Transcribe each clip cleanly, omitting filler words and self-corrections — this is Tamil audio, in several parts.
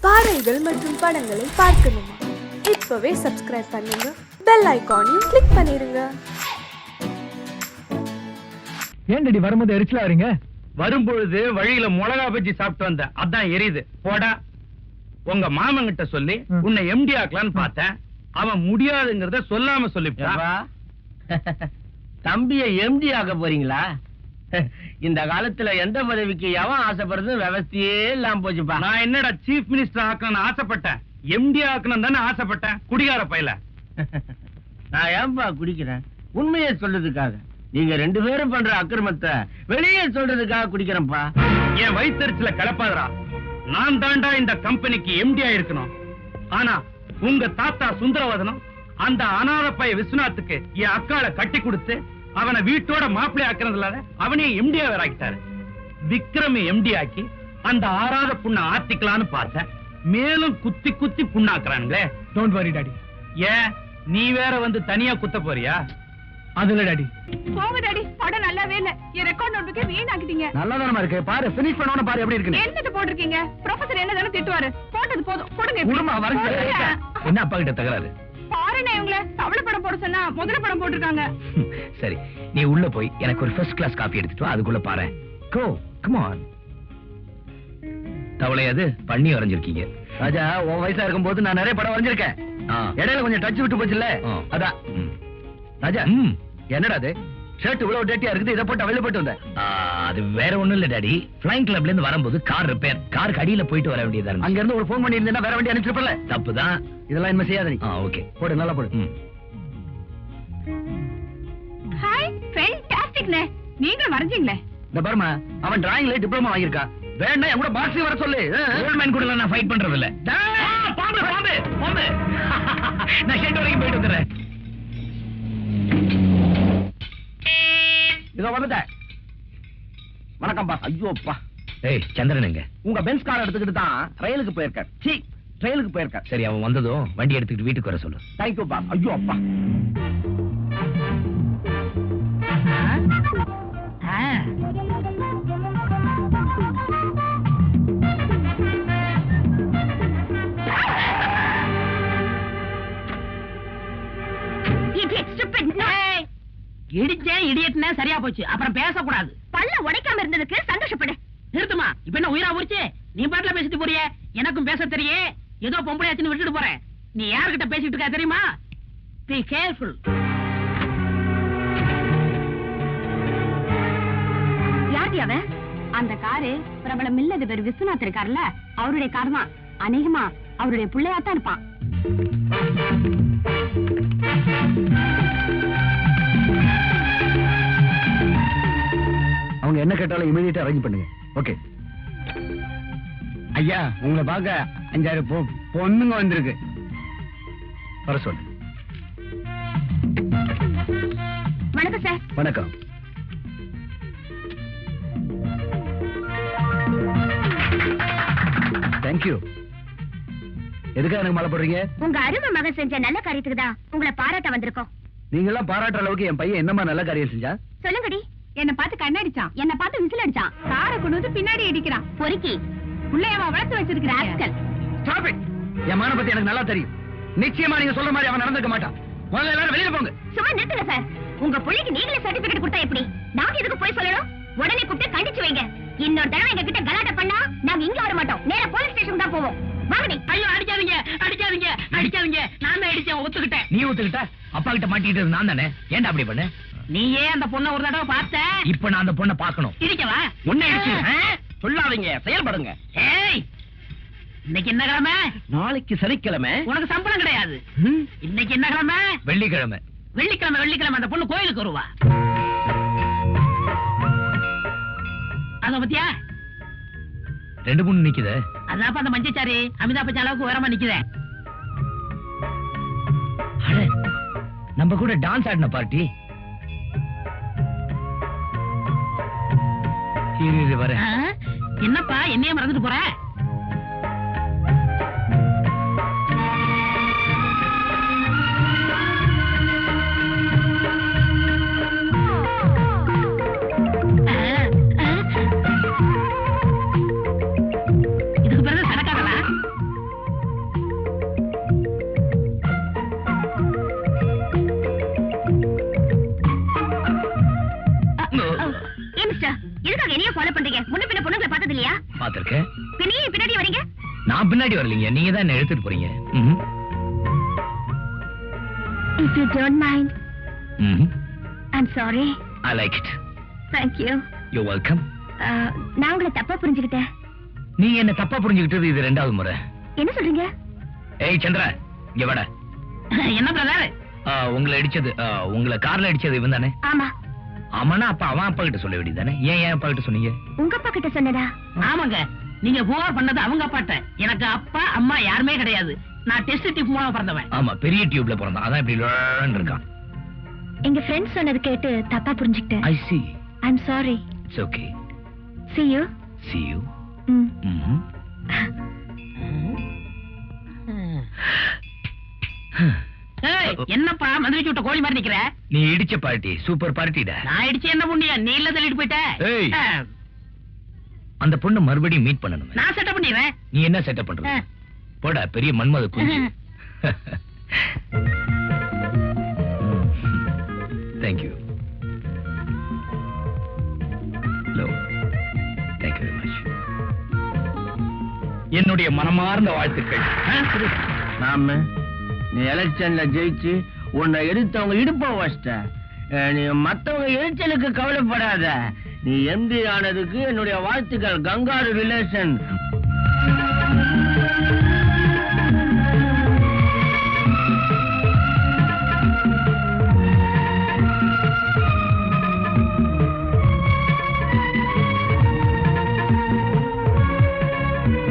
பாடல்கள் மற்றும் படங்களை பார்க்கணுமா? இப்பவே சப்ஸ்கிரைப் பண்ணுங்க, பெல் ஐகானையும் கிளிக் பண்ணிருங்க. ஏன்டி வரும்போது எரிச்சலா வரீங்க? வரும்பொழுது வழியில மிளகா பஜ்ஜி சாப்பிட்டு வந்த, அதான் எரியுது. போடா. உங்க மாமன் கிட்ட சொல்லி உன்னை எம்டி ஆக்கலான்னு பார்த்தேன். அவன் முடியாதுங்கிறத சொல்லாம சொல்லிவிட்டான். தம்பிய எம்டி ஆக்க போறீங்களா? இந்த காலத்துல எந்த பதவிக்கு எவன் ஆசைப்படுறது விவசாயே இல்லாம போச்சுப்பா. நான் என்னடா சீஃப் மினிஸ்டர் ஆக்கணும்னு ஆசைப்பட்டேன், எம்டி ஆக்கணும் தானே ஆசைப்பட்டேன். குடிகார பையல. நான் ஏன்பா குடிக்கிறேன்? உண்மையை சொல்றதுக்காக. நீங்க ரெண்டு பேரும் பண்ற அக்கிரமத்தை வெளியே சொல்றதுக்காக குடிக்கிறேன்ப்பா. என் வயிற்றுல கலப்பாதரா. நான் தாண்டா இந்த கம்பெனிக்கு எம்டி ஆயிருக்கணும். ஆனா உங்க தாத்தா சுந்தரவதனம் அந்த அநாத பைய விஸ்வநாத்துக்கு என் அக்காளை கட்டி கொடுத்து அவனை வீட்டோட மாப்பிள்ளை ஆக்குறது இல்லாத அவனையும் எம்டியா வேற ஆக்கிட்டாரு. விக்ரம எம்டி ஆக்கி அந்த ஆறாத புண்ணை ஆத்திக்கலான்னு பார்த்தேன். மேலும் குத்தி குத்தி புண்ணாக்குறானுங்களே. Don't worry daddy. ஏன் நீ வேற வந்து தனியா குத்த போறியா? அதுல டாடி. போங்க டாடி, படம் நல்லாவே இல்ல. என் ரெக்கார்ட் நோட்டுக்கு வீணாக்கிட்டீங்க. நல்லாதானமா இருக்கு. பாரு, ஃபினிஷ் பண்ணவன பாரு எப்படி இருக்குன்னு. என்னது போட்டிருக்கீங்க? ப்ரொஃபசர் என்ன தானே திட்டுவாரு. போட்டது போதும், கொடுங்க. குடுமா வரங்க. என்ன அப்பா கிட்ட தகராறு? பாருங்க, இவங்கள தவள படம் போட சொன்னா முதல்ல படம் போட்டிருக்காங்க. சரி, நீ உள்ள போய் எனக்கு ஒரு ஃபர்ஸ்ட் கிளாஸ் காபி எடுத்துட்டு வா. அதுக்குள்ள பாரு. கோ, கம் ஆன். தவளை அது பண்ணி வரைஞ்சிருக்கீங்க. ராஜா, உன் வயசா இருக்கும்போது நான் நிறைய படம் வரைஞ்சிருக்கேன். இடையில கொஞ்சம் டச் விட்டு போச்சுல்ல, அதான். ராஜா, என்னடா அது ஷர்ட் இவ்வளவு டேட்டியா இருக்குது, இதை போட்டு வெளில போட்டு வந்த? அது வேற ஒண்ணும் இல்ல டாடி. ஃபிளைங் கிளப்ல இருந்து வரும்போது கார் ரிப்பேர். காருக்கு அடியில போயிட்டு வர வேண்டியதா இருந்து. அங்க இருந்து ஒரு ஃபோன் பண்ணி இருந்தா வேற வண்டி அனுப்பிச்சிருப்பல. தப்புதான். இதெல்லாம் என்ன செய்யாத நீ. ஓகே, போடு, நல்லா போடு. ஹாய், ஃபேண்டாஸ்டிக்னே. நீங்களும் வரைஞ்சீங்களே. இந்த பாருமா, அவன் டிராயிங்ல டிப்ளமா வாங்கியிருக்கா. வேணா என் கூட பாக்ஸிங் வர சொல்லு. கோல்ட்மேன் கூட நான் ஃபைட் பண்றது இல்ல. பாம்பு பாம்பு பாம்பு. நான் ஷெட் வரைக்கும் போயிட்டு வந்துறேன். இதோ வந்துட்டேன். வணக்கம்பா. ஐயோப்பா. ஏய், சந்திரன் எங்க? உங்க பென்ஸ் கார் எடுத்துக்கிட்டு தான் ரயிலுக்கு போயிருக்கார். சீ, ட்ரெயிலுக்கு போயிருக்கார். சரி, அவன் வந்ததும் வண்டி எடுத்துக்கிட்டு வீட்டுக்கு வர சொல்லு. தேங்க்யூப்பா. ஐயோ அப்பா. இடிச்சேன் இடியட்னே சரியா போச்சு. அப்புறம் பேசக்கூடாது. பல்ல உடைக்காம இருந்ததுக்கு சந்தோஷப்படு. நிறுத்துமா. இப்ப என்ன உயிரா போச்சு? நீ பாட்டுல பேசிட்டு போறியே. எனக்கும் பேச தெரியே. ஏதோ பொம்பளையாச்சுன்னு விட்டுட்டு போறேன். நீ யார்கிட்ட பேசிட்டு இருக்க தெரியுமா? Be careful. யார் அவன்? அந்த காரு பிரபல மில்லதிபர் விஸ்வநாத் இருக்காருல்ல, அவருடைய கார் தான். அநேகமா அவருடைய பிள்ளையாத்தான் இருப்பான். அவங்க என்ன கேட்டாலும் இமீடியட்டா அரேஞ்ச் பண்ணுங்க. ஓகே ஐயா, உங்களை பார்க்க 5-6 பொண்ணுங்க வந்திருக்கு. வர சொல்லு. வணக்கம் சார். வணக்கம். தேங்க்யூ. எதுக்காக எனக்கு மாலை போடுறீங்க? உங்க அருமை மகன் செஞ்ச நல்ல காரியத்துக்கு தான் உங்களை பாராட்ட வந்திருக்கோம். நீங்க எல்லாம் பாராட்டுற அளவுக்கு என் பையன் என்னமா நல்ல காரியம் செஞ்சா? சொல்லுங்கடி. என்ன பார்த்து கண்ணடிச்சான், என்ன பார்த்து விசில் அடிச்சான், காரை கொண்டு வந்து பின்னாடி இடிக்கிறான். பொறுக்கி புள்ளையவா வளர்த்து வச்சிருக்கிற ஆட்கள். Stop it. என் மான பத்தி எனக்கு நல்லா தெரியும். நிச்சயமா நீங்க சொல்ற மாதிரி அவன் நடந்துக்க மாட்டான். முதல்ல எல்லாரும் வெளியில போங்க. சும்மா நிறுத்துங்க சார். உங்க பிள்ளைக்கு நீங்களே சர்டிபிகேட் கொடுத்தா எப்படி? நாங்க எதுக்கு போய் சொல்லணும்? உடனே கூப்பிட்டு கண்டிச்சு வைங்க. இன்னொரு தடவை எங்க கிட்ட கலாட்டை பண்ணா நாங்க இங்க வர மாட்டோம். நேரா போலீஸ் ஸ்டேஷன் தான் போவோம். வாங்கடி. ஐயோ, அடிக்காதீங்க அடிக்காதீங்க அடிக்காதீங்க. நான் தான் அடிச்சேன், ஒத்துக்கிட்டேன். நீ ஒத்துக்கிட்ட? அப்பா கிட்ட மாட்டிக்கிட்டது நான் தானே. ஏன்டா அப்படி பண்ண? நீயே அந்த பொண்ணை ஒரு தடவை பார்த்த. இப்ப நான் அந்த பொண்ணை பார்க்கணும். இருக்கவா? உன்னை அடிச்சு. சொல்லாதீங்க, செயல்படுங்க. ஏய், இன்னைக்கு என்ன கிழமை? நாளைக்கு சனிக்கிழமை. உனக்கு சம்பளம் கிடையாது. இன்னைக்கு என்ன கிழமை? வெள்ளிக்கிழமை. வெள்ளிக்கிழமை வெள்ளிக்கிழமை அந்த பொண்ணு கோயிலுக்கு வருவா. அத பத்தியா? 2-3 நிக்குதே. அதான் அந்த மஞ்சச்சாரி அமிதாப் பச்சன் அளவுக்கு உயரமா நிக்குதே. நம்ம கூட டான்ஸ் ஆடின பார்ட்டி. வர என்னப்பா என்னைய மறந்துட்டு போற? இதுக்கு பிறகு சடக்காதலா? பாத்திருக்கேன். பின்னாடி வரீங்க? நான் பின்னாடி வரலீங்க, நீங்க தான் என்ன எடுத்துட்டு போறீங்க. If you don't mind, I'm sorry. I like it. Thank you. You're welcome. நான் உங்களை தப்பா புரிஞ்சுக்கிட்டேன். நீ என்ன தப்பா புரிஞ்சுக்கிட்டது இது 2வது முறை. என்ன சொல்றீங்க? ஏய் சந்திரா, இங்க வாடா. என்ன பிரதர்? உங்களை அடிச்சது, உங்களை கார்ல அடிச்சது இவன் தானே? ஆமா. ஆமாண்ணா, அப்ப அவன் அப்பா கிட்ட சொல்ல வேண்டியதானே? ஏன் அப்பா கிட்ட சொன்னீங்க? உங்க அப்பா கிட்ட சொன்னதா? ஆமாங்க, நீங்க புகார் பண்ணது அவங்க அப்பாட்ட. எனக்கு அப்பா அம்மா யாருமே கிடையாது. நான் டெஸ்ட் டியூப் மூலமா பிறந்தவன். ஆமா, பெரிய டியூப்ல பிறந்தான், அதான் இப்படி லோன்னு இருக்கான். எங்க ஃப்ரெண்ட்ஸ் சொன்னது கேட்டு தப்பா புரிஞ்சுக்கிட்டேன். I see. I'm sorry. It's okay. See you. See you. ஏய், என்னப்பா மந்திரிச்சு விட்ட கோழி மாதிரி நிக்கிற? நீ இடிச்ச பார்ட்டி சூப்பர் பார்ட்டிடா. நான் இடிச்சு என்ன புண்ணியா? நீ இல்ல தள்ளிட்டு போயிட்ட. ஏய், அந்த பொண்ணு மறுபடியும் மீட் பண்ணணும். நான் செட்டப் பண்ணிடுறேன். நீ என்ன செட்டப் பண்ற? போடா, பெரிய மன்மத குஞ்சு. Thank you. Hello. Thank you very much. என்னுடைய மனமார்ந்த வாழ்த்துக்கள். நாம நீ எலெக்ஷன்ல ஜெயிச்சு உன்னை எடுத்தவங்க இடுப்ப வச்சிட்ட. நீ மத்தவங்க எரிச்சலுக்கு கவலைப்படாத. நீ எம்பி ஆனதுக்கு என்னுடைய வாழ்த்துக்கள். Kangaroo relation.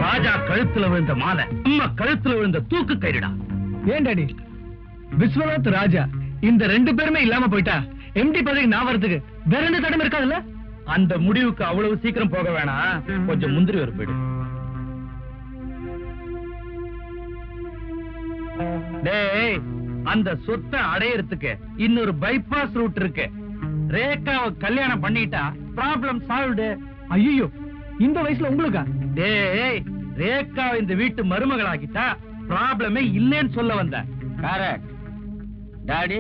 ராஜா கழுத்துல விழுந்த மாலை, அம்மா கழுத்துல விழுந்த தூக்கு கயிறுடா. ஏன் டாடி, விஸ்வநாத் ராஜா இந்த 2 பேருமே இல்லாம போயிட்டா எம்டி பதவிக்கு நான் வரதுக்கு வேற என்ன தடம் இருக்காதுல்ல? அந்த முடிவுக்கு அவ்வளவு சீக்கிரம் போக வேணாம், கொஞ்சம் முந்திரி ஒரு போயிடு. டேய், அந்த சொத்தை அடையறதுக்கு இன்னொரு பைபாஸ் ரூட் இருக்கு. ரேகாவை கல்யாணம் பண்ணிட்டா ப்ராப்ளம் சால்வ்டு. ஐயோ, இந்த வயசுல உங்களுக்கா? டேய், ரேகாவை இந்த வீட்டு மருமகளாக்கிட்டா ப்ராப்ளமே இல்லைன்னு சொல்ல வந்த. Correct daddy,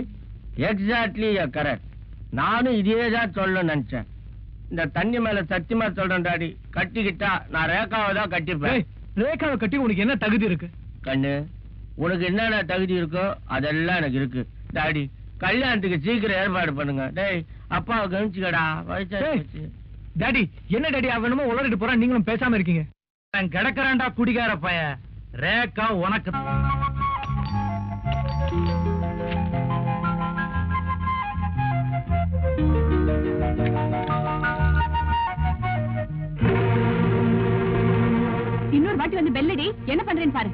exactly correct. நானும் இதே தான் சொல்ல நினைச்சேன். இந்த தண்ணி மேல சத்தியமா சொல்றேன் டாடி, கட்டிக்கிட்டா நான் ரேகாவை தான் கட்டிப்பேன். ரேகாவை கட்டி உனக்கு என்ன தகுதி இருக்கு? கண்ணு, உனக்கு என்னென்ன தகுதி இருக்கோ அதெல்லாம் எனக்கு இருக்கு டாடி. கல்யாணத்துக்கு சீக்கிரம் ஏற்பாடு பண்ணுங்க. டேய், அப்பாவை கவனிச்சுக்கடா, வயசாச்சு. டாடி, என்ன டாடி அவனுமோ உளறிட்டு போறான், நீங்களும் பேசாம இருக்கீங்க. நான் கிடக்குறான்டா குடிகார பைய. ரேகா உனக்கு இன்னொரு வாட்டி வந்து பெல்லடி, என்ன பண்றேன்னு பாரு.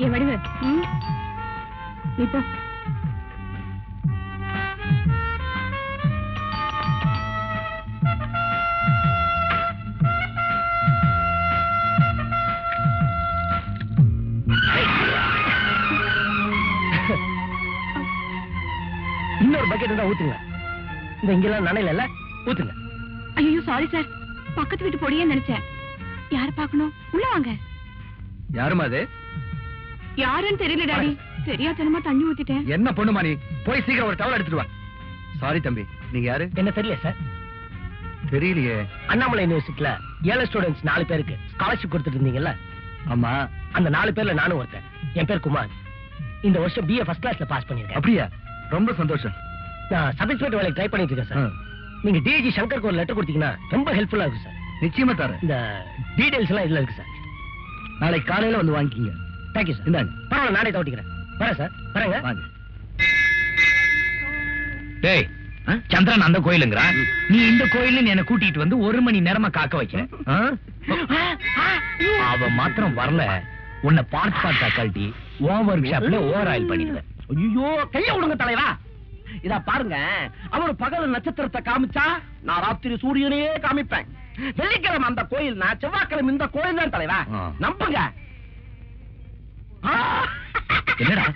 என் வடிவு, இப்போ இன்னொரு பக்கெட் தான் ஊத்துங்க. இந்த இங்கெல்லாம் நனையில ஊத்துங்க. ஐயோ சாரி சார், பக்கத்து வீட்டு பொடியே நினைச்சேன். யார பாக்கணும்? உள்ள வாங்க. யாருமா அது? யாருன்னு தெரியல டாடி, தெரியாதனமா தண்ணி ஊத்திட்டேன். என்ன பொண்ணுமா நீ? போய் சீக்கிரம் ஒரு டவல் எடுத்துட்டு வா. சாரி தம்பி, நீங்க யாரு? என்ன தெரியல சார். தெரியலையே. அண்ணாமலை யூனிவர்சிட்டில 7 ஸ்டூடெண்ட்ஸ் 4 பேருக்கு ஸ்காலர்ஷிப் கொடுத்துட்டு இருந்தீங்கல்ல? ஆமா. அந்த 4 பேர்ல நானும் ஒருத்தன். என் பேர் குமார். இந்த வருஷம் BA ஃபர்ஸ்ட் கிளாஸ்ல பாஸ் பண்ணிருக்கேன். அப்படியா? ரொம்ப சந்தோஷம். நான் சப் இன்ஸ்பெக்டர் வேலைக்கு ட்ரை பண்ணிட்டு இருக்கேன் சார். நீங்க டிஜி சங்கருக்கு ஒரு லெட்டர் கொடுத்தீங்கன்னா ரொம்ப ஹெல்ப்ஃபுல்லா இருக்கும் சார். நிச்சயமா தரேன். இந்த டீடைல்ஸ் எல்லாம் இதுல இருக்கு சார். நாளைக்கு காலையில வந்து வாங்கிக்கிங்க. Thank you sir. இந்தாங்க. பரவாயில்ல, நானே தவிக்கிறேன். வரேன் சார். வரேங்க. வாங்க. டேய், சந்திரன் அந்த கோயிலுங்கிறான், நீ இந்த கோயில்னு என்ன கூட்டிட்டு வந்து 1 மணி நேரமா காக்க வைக்கிறேன். அவ மாத்திரம் வரல, உன்னை பார்ட் கழட்டி ஓவர் ஷாப்ல ஓவர் ஆயில் பண்ணிடுவேன். ஐயோ, கைய விடுங்க தலைவா. இதா பாருங்க, அவரு பகல் நட்சத்திரத்தை காமிச்சா நான் ராத்திரி சூரியனையே காமிப்பேன். வெள்ளிக்கிழமை அந்த கோயில், நான் செவ்வாய்க்கிழமை இந்த கோயில் தான் தலைவா. நம்புங்க. என்னடா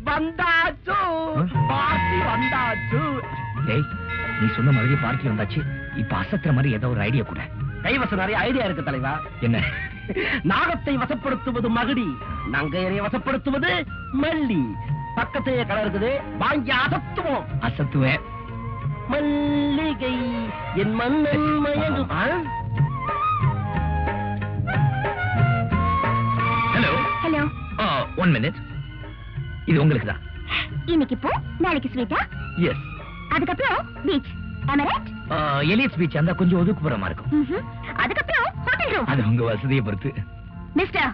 வந்தாச்சு, பார்ட்டி வந்தாச்சு. டேய், நீ சொன்ன மாதிரி பார்ட்டி வந்தாச்சு. இப்ப அசத்துற மாதிரி ஏதோ ஒரு ஐடியா கூட. கைவசம் நிறைய ஐடியா இருக்கு தலைவா. என்ன? நாகத்தை வசப்படுத்துவது மகுடி, நங்கையரை வசப்படுத்துவது மல்லி. பக்கத்தையே கடை இருக்குது, வாங்கி அசத்துவோம். அசத்துவேன். மல்லிகை என் மன்னன் மயங்கும். Hello hello. 1 மினிட். இது உங்களுக்கு தான். இன்னைக்கு போ, நாளைக்கு ஸ்வீட்டா? எஸ். அதுக்கப்புறம் beach. Am I right? Elliot beach அந்த கொஞ்சம் ஒதுக்குப்புறமா இருக்கும். அதுக்கப்புறம் ஹோட்டல் ரூம். அது உங்க வசதியை பொறுத்து. மிஸ்டர்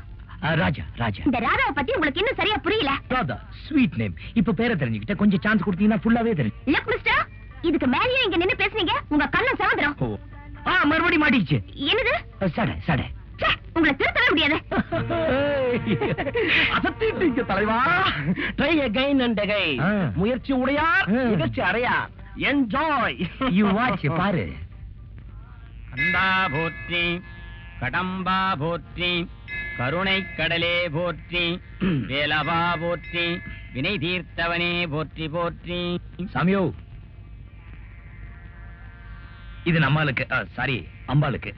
ராஜா. ராஜா. இந்த ராதாவை பத்தி உங்களுக்கு இன்னும் சரியா புரியல. Radha sweet name. இப்ப பேரை தெரிஞ்சுக்கிட்ட கொஞ்சம் சான்ஸ் கொடுத்தீங்கன்னா ஃபுல்லாவே தெரியும். லுக் மிஸ்டர், இதுக்கு மேலயே இங்க நின்னு பேசுனீங்க, உங்க கண்ணம் சாந்திரம். மறுபடியும் மாட்டிச்சு. என்னது? சடை சடை. ச்சே, உங்களை திருத்தவே முடியாது. அசத்திட்டீங்க தலைவா. Try again and again. முயற்சி உடையார் நிகழ்ச்சி அடையார். என்ஜாய். யூ வாட்ச் பாரு. கந்தா போற்றி, கடம்பா போற்றி, கருணை கடலே போற்றி, வேலவா போற்றி, வினை தீர்த்தவனே போற்றி போற்றி. சாமியோ, இது நம்மளுக்கு சாரி அம்பாளுக்கு.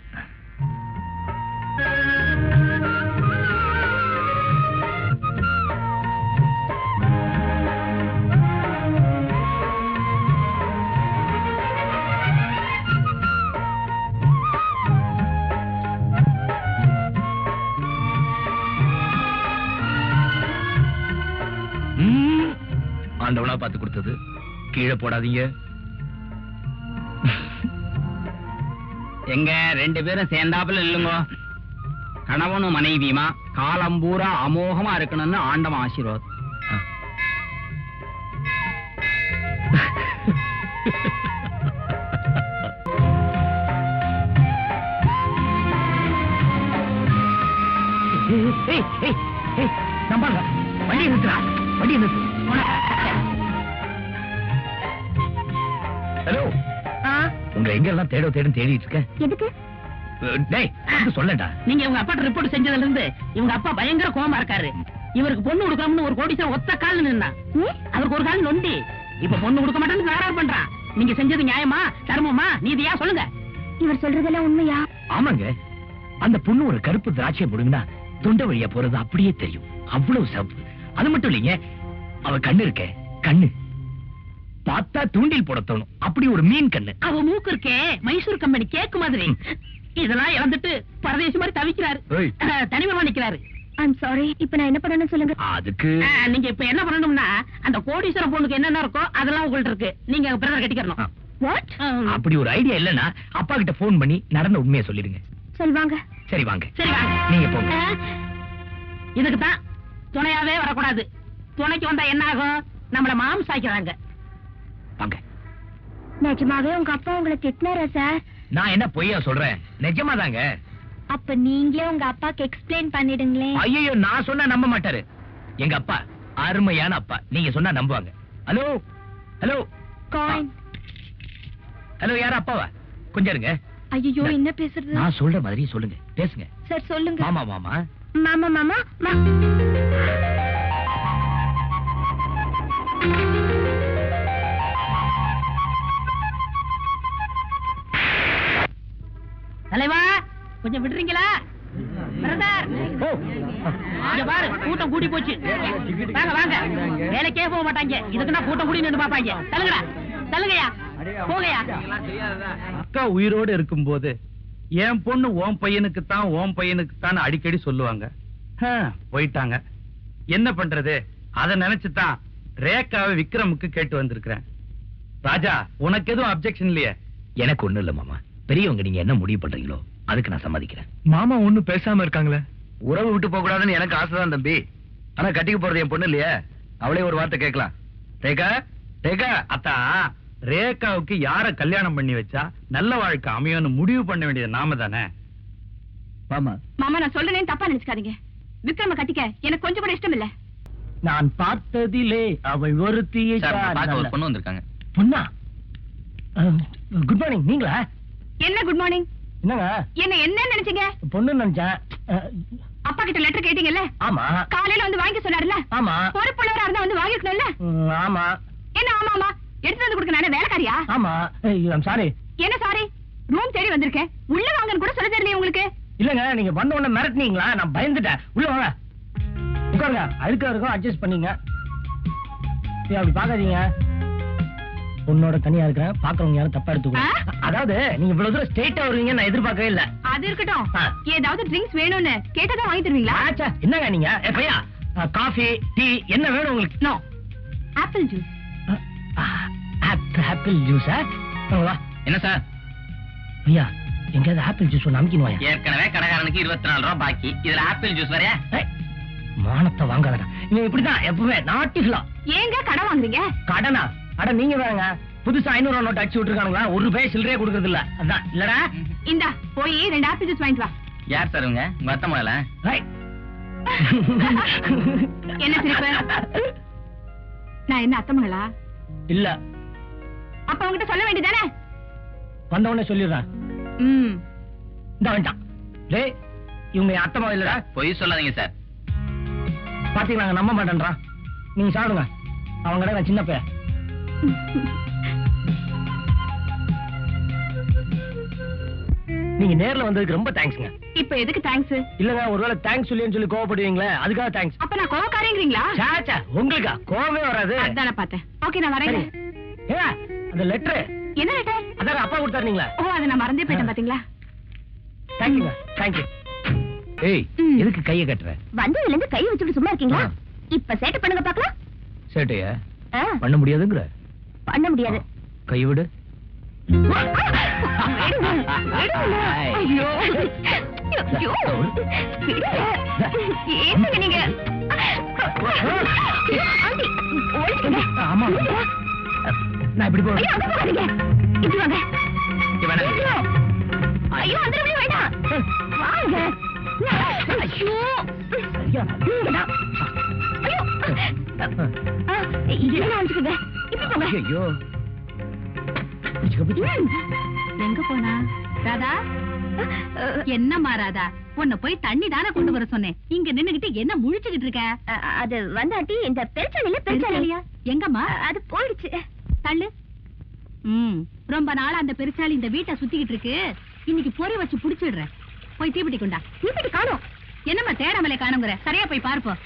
ஆண்டவனா பார்த்து கொடுத்தது, கீழே போடாதீங்க. எங்க 2 பேரும் சேர்ந்தாப்புல இல்லுங்க. கணவனும் மனைவியுமா காலம் பூரா அமோகமா இருக்கணும்னு ஆண்டவன் ஆசீர்வாதம். நம்பாங்க. வண்டியை நிறுத்துறா, வண்டியை நிறுத்து. ஹலோ, உங்களை எங்க எல்லாம் தேடும் தேடிட்டு இருக்கேன். எதுக்கு? டேய் சொல்லடா. நீங்க உங்க அப்பா ரிப்போர்ட் செஞ்சதுல இருந்து இவங்க அப்பா பயங்கர கோவமா இருக்காரு. இவருக்கு பொண்ணு கொடுக்காமனு ஒரு கோடீஸ்வரன் ஒத்த கால் நின்னா. அவருக்கு ஒரு கால் நொண்டி. இப்ப பொண்ணு கொடுக்க மாட்டேன்னு தகராறு பண்றான். நீங்க செஞ்சது நியாயமா தர்மமா நீதியா சொல்லுங்க. இவர் சொல்றதெல்லாம் உண்மையா? ஆமாங்க. அந்த பொண்ணு ஒரு கருப்பு திராட்சை போடுங்கன்னா தொண்டை வழியா போறது அப்படியே தெரியும். அவ்வளவு சிவப்பு. அது மட்டும் இல்லைங்க, அவ கண்ணு இருக்க கண்ணு பார்த்தா தூண்டில் போட தோணும். அப்படி ஒரு மீன் கண்ணு. அவ மூக்கு இருக்கே மைசூர் கம்பெனி கேக்கு மாதிரி. இதெல்லாம் இழந்துட்டு பரதேசி மாதிரி தவிக்கிறாரு. தனிமமா நிக்கிறாரு. I'm sorry. இப்ப நான் என்ன பண்ணணும் சொல்லுங்க. அதுக்கு நீங்க இப்ப என்ன பண்ணணும்னா அந்த கோடீஸ்வரன் பொண்ணுக்கு என்னென்ன இருக்கோ அதெல்லாம் உங்கள்ட்ட இருக்கு. நீங்க பிரதர் கட்டிக்கணும். வாட்? அப்படி ஒரு ஐடியா இல்லன்னா அப்பா கிட்ட போன் பண்ணி நடந்த உண்மையை சொல்லிடுங்க. சொல்வாங்க. சரி வாங்க. சரி வாங்க. நீங்க போங்க. இதுக்கு தான் துணையாவே வரக்கூடாது. துணைக்கு வந்தா என்ன ஆகும்? நம்மள மாம்சாக்கிறாங்க. வாங்க. நிஜமாவே உங்க அப்பா உங்களை திட்டினாரா சார்? நான் என்ன பொய்யா சொல்றேன், நிஜமாதாங்க. அப்ப நீங்களே உங்க அப்பாக்கு எக்ஸ்பிளைன் பண்ணிடுங்களேன். ஐயோ, நான் சொன்னா நம்ப மாட்டாரு. எங்க அப்பா அருமையான அப்பா. நீங்க சொன்னா நம்புவாங்க. Hello hello coin. ஹலோ, யாரா அப்பாவா? கொஞ்சம் இருங்க. ஐயோ, என்ன பேசுறது? நான் சொல்ற மாதிரி சொல்லுங்க, பேசுங்க. சார் சொல்லுங்க. மாமா மாமா மாமா மாமா. தலைவா கொஞ்சம் விடுறீங்களா? பிரதர் இங்க பாரு, கூட்டம் கூடி போச்சு. வாங்க வாங்க. வேலைக்கே போக மாட்டாங்க. இதுக்குன்னா கூட்டம் கூடி நின்று பாப்பாங்க. தள்ளுங்கடா, தள்ளுங்கயா, போங்கயா. அக்கா உயிரோடு இருக்கும்போது என் பொண்ணு ஓம் பையனுக்கு தான் ஓம் பையனுக்கு தான் அடிக்கடி சொல்லுவாங்க. போயிட்டாங்க, என்ன பண்றது? அத நினைச்சுதான் ரேகாவை விக்ரமுக்கு கேட்டு வந்திருக்கிறேன். ராஜா, உனக்கு எதுவும் அப்செக்ஷன் இல்லையே? எனக்கு ஒண்ணு இல்ல மாமா. பெரியவங்க நீங்க என்ன முடிவு பண்றீங்களோ அதுக்கு நான் சம்மதிக்கிறேன். மாமா ஒண்ணும் பேசாம இருக்காங்களே. உறவு விட்டு போக கூடாதுன்னு எனக்கு ஆசைதான் தம்பி. ஆனா கட்டிக்க போறது என் பொண்ணு இல்லையா? அவளே ஒரு வார்த்தை கேட்கலாம். ரேகா, ரேகா. அத்தா, ரேகாவுக்கு யார கல்யாணம் பண்ணி வச்சா நல்ல வாழ்க்கை அமையும்னு முடிவு பண்ண வேண்டியது நாம தானே. மாமா மாமா, நான் சொல்றேன்னு தப்பா நினைச்சுக்காதீங்க. விக்ரம கட்டிக்க எனக்கு கொஞ்சம் கூட இஷ்டம் இல்ல. நான் பார்த்ததிலே அவள் ஒருத்தியை பொண்ணு வந்திருக்காங்க. பொண்ணா? Good morning. நீங்களா? என்ன குட் மார்னிங்? என்னங்க என்ன நினைச்சீங்க? பொண்ணு நினைச்சேன். அப்பா கிட்ட லெட்டர் கேட்டீங்கல்ல? ஆமா. காலையில வந்து வாங்கி சொன்னாருல்ல? ஆமா. பொறுப்புள்ளவரா இருந்தா வந்து வாங்கிக்கணும்ல? ஆமா. என்ன ஆமா ஆமா? எடுத்து வந்து கொடுக்க நானே வேலைக்காரியா? ஆமா. சாரி. என்ன சாரி? ரூம் தேடி வந்திருக்கேன். உள்ள வாங்கன்னு கூட சொல்ல தெரியலையே உங்களுக்கு? இல்லங்க, நீங்க வந்த உடனே மிரட்டினீங்களா? நான் பயந்துட்டேன். உள்ள வாங்க. உட்காருங்க, அழுக்கா இருக்கும், அட்ஜஸ்ட் பண்ணீங்க. அப்படி பாக்காதீங்க, உன்னோட தனியா இருக்கிறேன், பாக்குறவங்க யாரும் தப்பா எடுத்துக்கோ. அதாவது நீங்க இவ்வளவு தூரம் ஸ்ட்ரெயிட்டா வருவீங்க நான் எதிர்பார்க்கவே இல்ல. அது இருக்கட்டும், ஏதாவது ட்ரிங்க்ஸ் வேணும்னு கேட்டதா வாங்கி தருவீங்களா? ஆச்சா, என்னங்க நீங்க? பையா, காஃபி டீ என்ன வேணும் உங்களுக்கு? No, apple juice. ஆப்பிள் ஜூஸா? வா. என்ன சார்? ஐயா, எங்கேயாவது ஆப்பிள் ஜூஸ் ஒன்று அமுக்கினுவாயா? ஏற்கனவே கடைக்காரனுக்கு 24 ரூபாய் பாக்கி, இதுல ஆப்பிள் ஜூஸ் வரையா? மானத்தை வாங்காதடா, நீங்க இப்படிதான் எப்பவுமே நாட்டிகளா. ஏங்க கடன் வாங்குறீங்க? கடனா? அட நீங்க வேறங்க, புதுசா 500 ரூபா நோட்டு அடிச்சு விட்டுருக்கானுங்களா, ஒரு ரூபாய் சில்லறையே கொடுக்கறது இல்ல. அதான் இல்லடா. இந்தா போய் 2 ஆப்பிள் ஜூஸ் வாங்கிட்டு வா. யார் சார் உங்க அத்தை மகளா? என்ன சிரிப்பு? நான் என்ன அத்தை மகளா? இல்ல. அப்ப உங்ககிட்ட சொல்ல வேண்டியதானே? வந்த உடனே சொல்லிடுறேன். இந்த வேண்டாம். டேய், இவங்க என் அத்தை மகள் இல்லடா. பொய் சொல்லாதீங்க சார். பாத்தீங்களா, நம்ப மாட்டேன்றா. நீங்க சாப்பிடுங்க, அவங்க நான் சின்ன பையன். நீங்க நேர்ல வந்ததுக்கு ரொம்ப தேங்க்ஸ்ங்க. இப்ப எதுக்கு தேங்க்ஸ்? இல்லங்க, ஒருவேளை தேங்க்ஸ் சொல்லின்னு சொல்லி கோவப்படுவீங்களே, அதுக்காக தேங்க்ஸ். அப்ப நான் கோவக்காரங்கிறீங்களா? சாச்சா, உங்களுக்கா கோவமே வராது. அதான பார்த்தேன். ஓகே, நான் வரேன். ஏ, அந்த லெட்டர் என்ன லெட்டர்? அதான் அப்பா கொடுத்தாருங்களா? ஓ, அதை நான் மறந்தே போயிட்டேன் பாத்தீங்களா? தேங்க்யூங்க, தேங்க்யூ. ஏய், எதுக்கு கையை கட்டுற? வந்ததுல இருந்து கை வச்சுட்டு சும்மா இருக்கீங்களா? இப்ப சேட்டை பண்ணுங்க பாக்கலாம். சேட்டையா பண்ண முடியாதுங்கிற? பண்ண முடியாது. கை விடு. ஐயோ, என்னங்க நீங்க? ஆமா, நான் இப்படி போறேன். இப்படி வாங்க. ஐயோ, அந்த வேண்டாம், வாங்க. ஐயோ, வச்சுக்கோங்க. இப்படி போங்க. ஐயோ, எங்க போனா? ராதா, என்னம்மா ராதா, உன்னை போய் தண்ணி தானே கொண்டு வர சொன்னேன். இங்க நின்னுகிட்டு என்ன முழிச்சுக்கிட்டு இருக்க? அது வந்தாட்டி இந்த பெருச்சாலியா? எங்கம்மா? அது போயிடுச்சு. தள்ளு. ரொம்ப நாளா அந்த பெருச்சாலி இந்த வீட்டை சுத்திக்கிட்டு இருக்கு. இன்னைக்கு பொறி வச்சு புடிச்சிடுறேன். போய் தீப்பெட்டி கொண்டா. தீப்பெட்டி காணோம். என்னம்மா தேடாமலே காணுங்கிற? சரியா போய் பார்ப்போம்.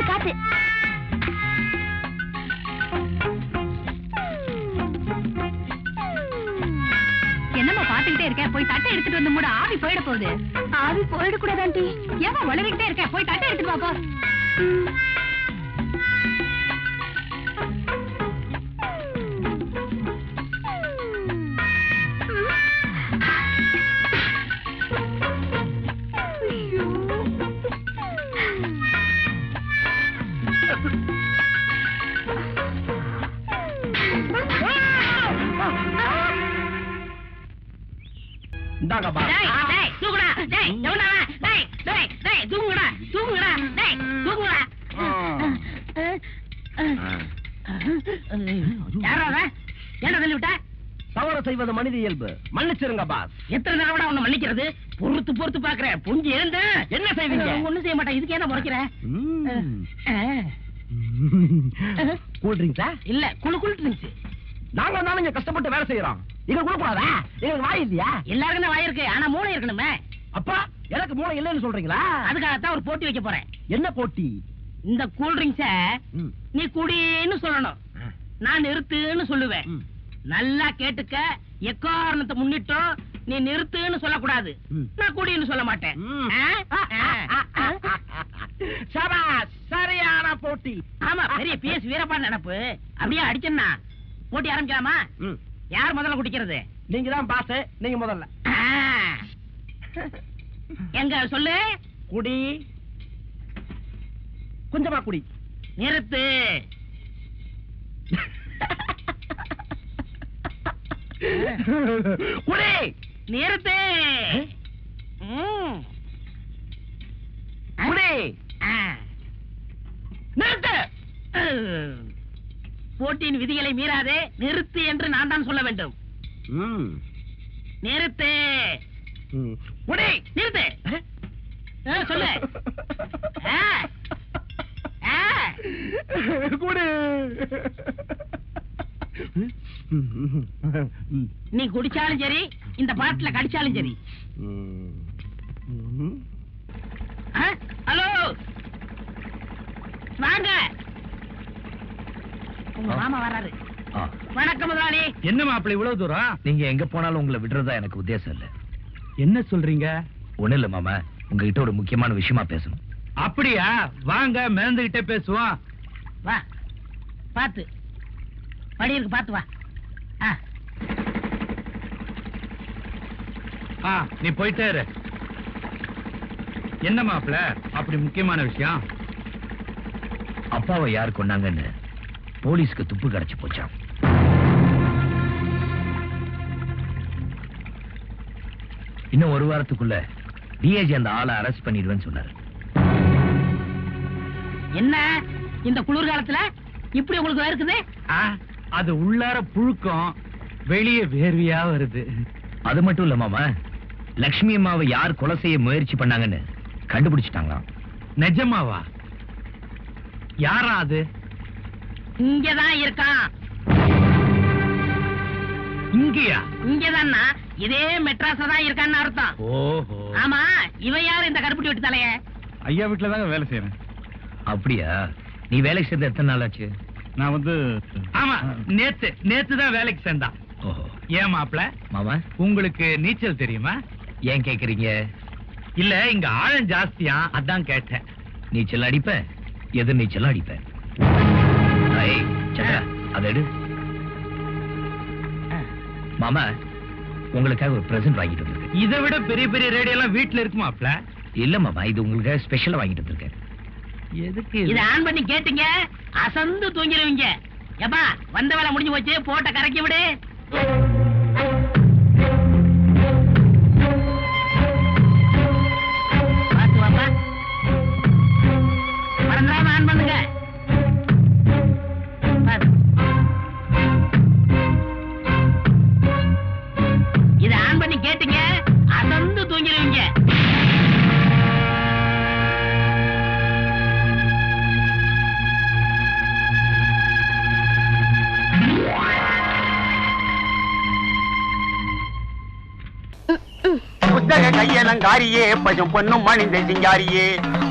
காத்து. என்னம்மா பாத்துக்கிட்டே இருக்க? போய் தட்டை எடுத்துட்டு வந்து மூட, ஆவி போயிட போகுது. ஆவி போயிட கூடாது ஆண்டி. ஏமா வளரிக்கிட்டே இருக்க? போய் தட்டை எடுத்துட்டு வா போ. இந்தாங்க பா. தூங்குடா. டேய், எவனா? டேய், டேய், டேய், தூங்குடா. தூங்குடா. டேய், தூங்குடா. யாரா அவன்? ஏன்டா தள்ளி விட்ட? தவறு செய்வது மனித இயல்பு, மன்னிச்சிருங்க பாஸ். எத்தனை தடவை உன்னை மன்னிக்கிறது? பொறுத்து பாக்குறேன். புரிஞ்சு எழுந்த என்ன செய்வீங்க? ஒண்ணும் செய்ய மாட்டேன். இதுக்கு என்ன முறைக்கிற? கூல் ட்ரிங்க்ஸா? இல்ல, குழு ட்ரிங்க்ஸ். நாங்க தானே இங்க கஷ்டப்பட்டு வேலை செய்யறோம். எங்க கூடாதா? எங்களுக்கு வாய் இல்லையா? எல்லாருக்கும் தான் வாய் இருக்கு, ஆனா மூளை இருக்கணுமே. அப்பா, எனக்கு மூளை இல்லைன்னு சொல்றீங்களா? அதுக்காகத்தான் ஒரு போட்டி வைக்க போறேன். என்ன போட்டி? இந்த கூல் ட்ரிங்க்ஸ நீ குடின்னு சொல்லணும், நான் நிறுத்துன்னு சொல்லுவேன். நல்லா கேட்டுக்க, எக்காரணத்தை முன்னிட்டும் நீ நிறுத்துன்னு சொல்லக்கூடாது. நான் குடின்னு சொல்ல மாட்டேன். சபாஸ், சரியான போட்டி. ஆமா, பெரிய பிஎஸ் வீரப்பா நினைப்பு. அப்படியே அடிச்சா போட்டி ஆரம்பிக்கலாமா? யார் முதல்ல குடிக்கிறது? நீங்க தான் பாஸ், நீங்க முதல்ல. எங்க சொல்லு. குடி, கொஞ்சமா குடி. நிறுத்து. குடி, நிறுத்து. குடி, நிறுத்து. போட்டியின் விதிகளை மீறாதே, நிறுத்து என்று நான் தான் சொல்ல வேண்டும். நிறுத்து. குடி, நிறுத்து. சொல்லு. குடு. நீ குடிச்சாலும் சரி இந்த பாட்டுல கடிச்சாலும் சரி. ஹலோ வாங்க, உங்க மாமா வர்றாரு. ஆ, வணக்கம் முதலாளி. என்ன மாப்பிள்ளை இவ்வளவு தூரம்? நீங்க எங்க போனாலும் உங்களை விடுறதா எனக்கு உத்தேசம் இல்ல. என்ன சொல்றீங்க? ஒண்ணு இல்ல மாமா, உங்ககிட்ட ஒரு முக்கியமான விஷயமா பேசணும். அப்படியா? வாங்க மேந்துகிட்டே பேசுவோம். வா, பாத்து படி இருக்கு, பாத்து வா. நீ போயிட்டே இரு. என்ன மாப்பிள்ள அப்படி முக்கியமான விஷயம்? அப்பாவை யார் கொண்டாங்கன்னு போலீஸ்க்கு துப்பு கிடைச்சு போச்சாம். இன்னும் ஒரு வாரத்துக்குள்ள டிஐஜி அந்த ஆளை அரெஸ்ட் பண்ணிடுவேன்னு சொன்னாரு. என்ன இந்த குளிர்காலத்துல இப்படி உங்களுக்கு இருக்குது? அது உள்ளார புழுக்கம், வெளியே வேர்வையா வருது. அது மட்டும் இல்ல மாமா, லட்சுமி அம்மாவை யார் கொலை செய்ய முயற்சி பண்ணாங்கன்னு கண்டுபிடிச்சிட்டாங்களாம். நிஜமாவா? யாரா அது? இங்கதான் இருக்கான். இங்கயா? இங்கதான்னா இதே மெட்ராஸ்ல தான் இருக்கான்னு அர்த்தம். ஓஹோ. ஆமா, இவன் யாரு இந்த கருப்பட்டி விட்டு தலைய? ஐயா வீட்டுல தாங்க வேலை செய்யறேன். அப்படியா? நீ வேலைக்கு சேர்ந்த எத்தனை நாள் ஆச்சு? நான் வந்து ஆமா, நேத்து தான் வேலைக்கு சேர்ந்தான். ஓஹோ. ஏன் மாப்பிள்ள, மாமா உங்களுக்கு நீச்சல் தெரியுமா? ஏன் கேக்குறீங்க? இல்ல, இங்க ஆழம் ஜாஸ்தியா, அதான் கேட்டேன். நீச்சல் அடிப்பேன், எதிர் நீச்சல் அடிப்பேன். ஐய், சந்திரா, அதை எடு. மாமா, உங்களுக்காக ஒரு பிரசன்ட் வாங்கிட்டு வந்திருக்கேன். இதை விட பெரிய பெரிய ரேடியோ எல்லாம் வீட்டுல இருக்கு மாப்பிள்ள. இல்ல மாமா, இது உங்களுக்காக ஸ்பெஷலா வாங்கிட்டு வந்திருக்கேன். எதுக்கு இத ஆன் பண்ணி கேட்டீங்க, அசந்து தூங்கிடுவீங்க. எப்பா, வந்த வேலை முடிஞ்சு போச்சு, போட்ட கரைக்கி விடு. பாத்து வாப்பா, மறந்துடாம ஆன் பண்ணுங்க. பாத்து. இத ஆன் பண்ணி கேட்டீங்க, அசந்து தூங்கிடுவீங்க. புஸ்தக கையலங்காரியே பசும் பொண்ணும் மணிந்த சிங்காரியே,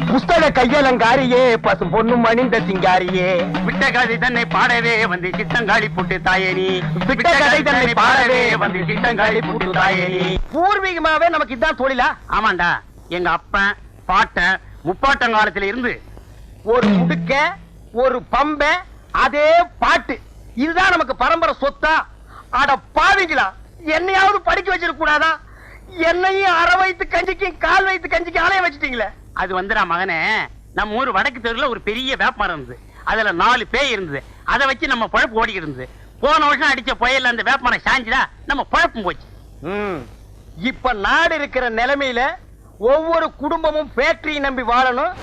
புஸ்தக கையலங்காரியே பசும் பொண்ணும் மணிந்த சிங்காரியே, விட்ட கதை தன்னை பாடவே வந்து சித்தங்காளி புட்டு தாயேனி, விட்ட கதை தன்னை பாடவே வந்து சித்தங்காளி புட்டு தாயேனி. பூர்வீகமாவே நமக்கு இதுதான் தொழிலா? ஆமாண்டா, எங்க அப்பன் பாட்டன் முப்பாட்டங்காலத்துல இருந்து ஒரு முடுக்க ஒரு பம்ப அதே பாட்டு, இதுதான் நமக்கு பரம்பரை சொத்தா. அட பாவிங்களா, என்னையாவது படிக்க வச்சிருக்க கூடாதா? என்னையும் அரை வயித்து கஞ்சிக்கும் கால் வயித்து கஞ்சிக்கும் ஆலைய வச்சுட்டீங்களே. அது வந்துடா மகனே, நம்ம ஊர் வடக்கு தெருல ஒரு பெரிய வேப்பமரம் இருந்தது. அதுல 4 பேய் இருந்தது. அதை வச்சு நம்ம பழப்பு ஓடிக்கிட்டு இருந்தது. போன வருஷம் அடிச்ச புயல்ல அந்த வேப்பமரம் சாஞ்சுதா, நம்ம பழப்பும் போச்சு. இப்ப நாடு இருக்கிற நிலைமையில ஒவ்வொரு குடும்பமும் ஃபேக்டரியை நம்பி வாழணும்.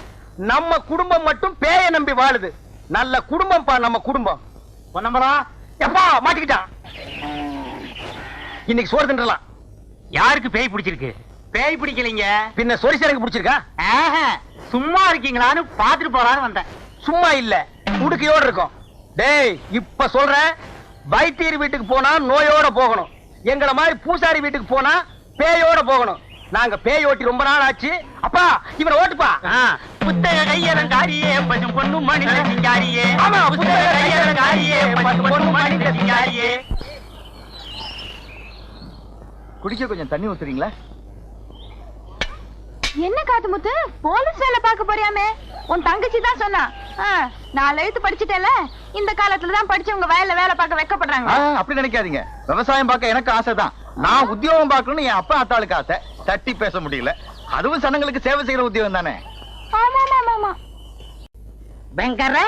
நம்ம குடும்பம் மட்டும் பேயை நம்பி வாழுது. நல்ல குடும்பம் பா நம்ம குடும்பம். பொன்னம்பலா எப்பா மாட்டிக்கிட்டான். இன்னைக்கு சோறு தின்றலாம். யாருக்கு பேய் பிடிச்சிருக்கு? பேய் பிடிக்கலீங்க, பின்ன சொரிசரக்கு பிடிச்சிருக்கா? சும்மா இருக்கீங்களான்னு பாத்துட்டு போறான்னு வந்தேன். சும்மா இல்ல, உடுக்கையோட இருக்கும். டேய், இப்ப சொல்றேன், வைத்தியர் வீட்டுக்கு போனா நோயோட போகணும். எங்கள மாதிரி பூசாரி வீட்டுக்கு போனா பேயோட போகணும். நாங்க பேய் ஓட்டி ரொம்ப நாள் ஆச்சு. அப்பா, இவனை ஓட்டுப்பா. புத்தக கையலங்காரியே பசும் பொண்ணும் மணிந்த சிங்காரியே. ஆமா, புத்தக கையலங்காரியே பசும் பொண்ணும் மணிந்த சிங்காரியே. குடிக்க கொஞ்சம் தண்ணி ஊத்துறீங்களா? என்ன காத்து முத்து, போலீஸ் வேலை பார்க்க போறியாமே? உன் தங்கச்சி தான் சொன்னா. 4 எழுத்து படிச்சுட்டேல, இந்த காலத்துல தான் படிச்சவங்க வயல்ல வேலை பார்க்க வெக்கப்படுறாங்க. அப்படி நினைக்காதீங்க, விவசாயம் பார்க்க எனக்கு ஆசைதான். நான் உத்தியோகம் பார்க்கணும்னு என் அப்பா அத்தாளுக்கு ஆசை. தட்டி பேச முடியல. அதுவும் சனங்களுக்கு சேவை செய்யற உத்தியோகம் தானே. ஆமா. பயங்கர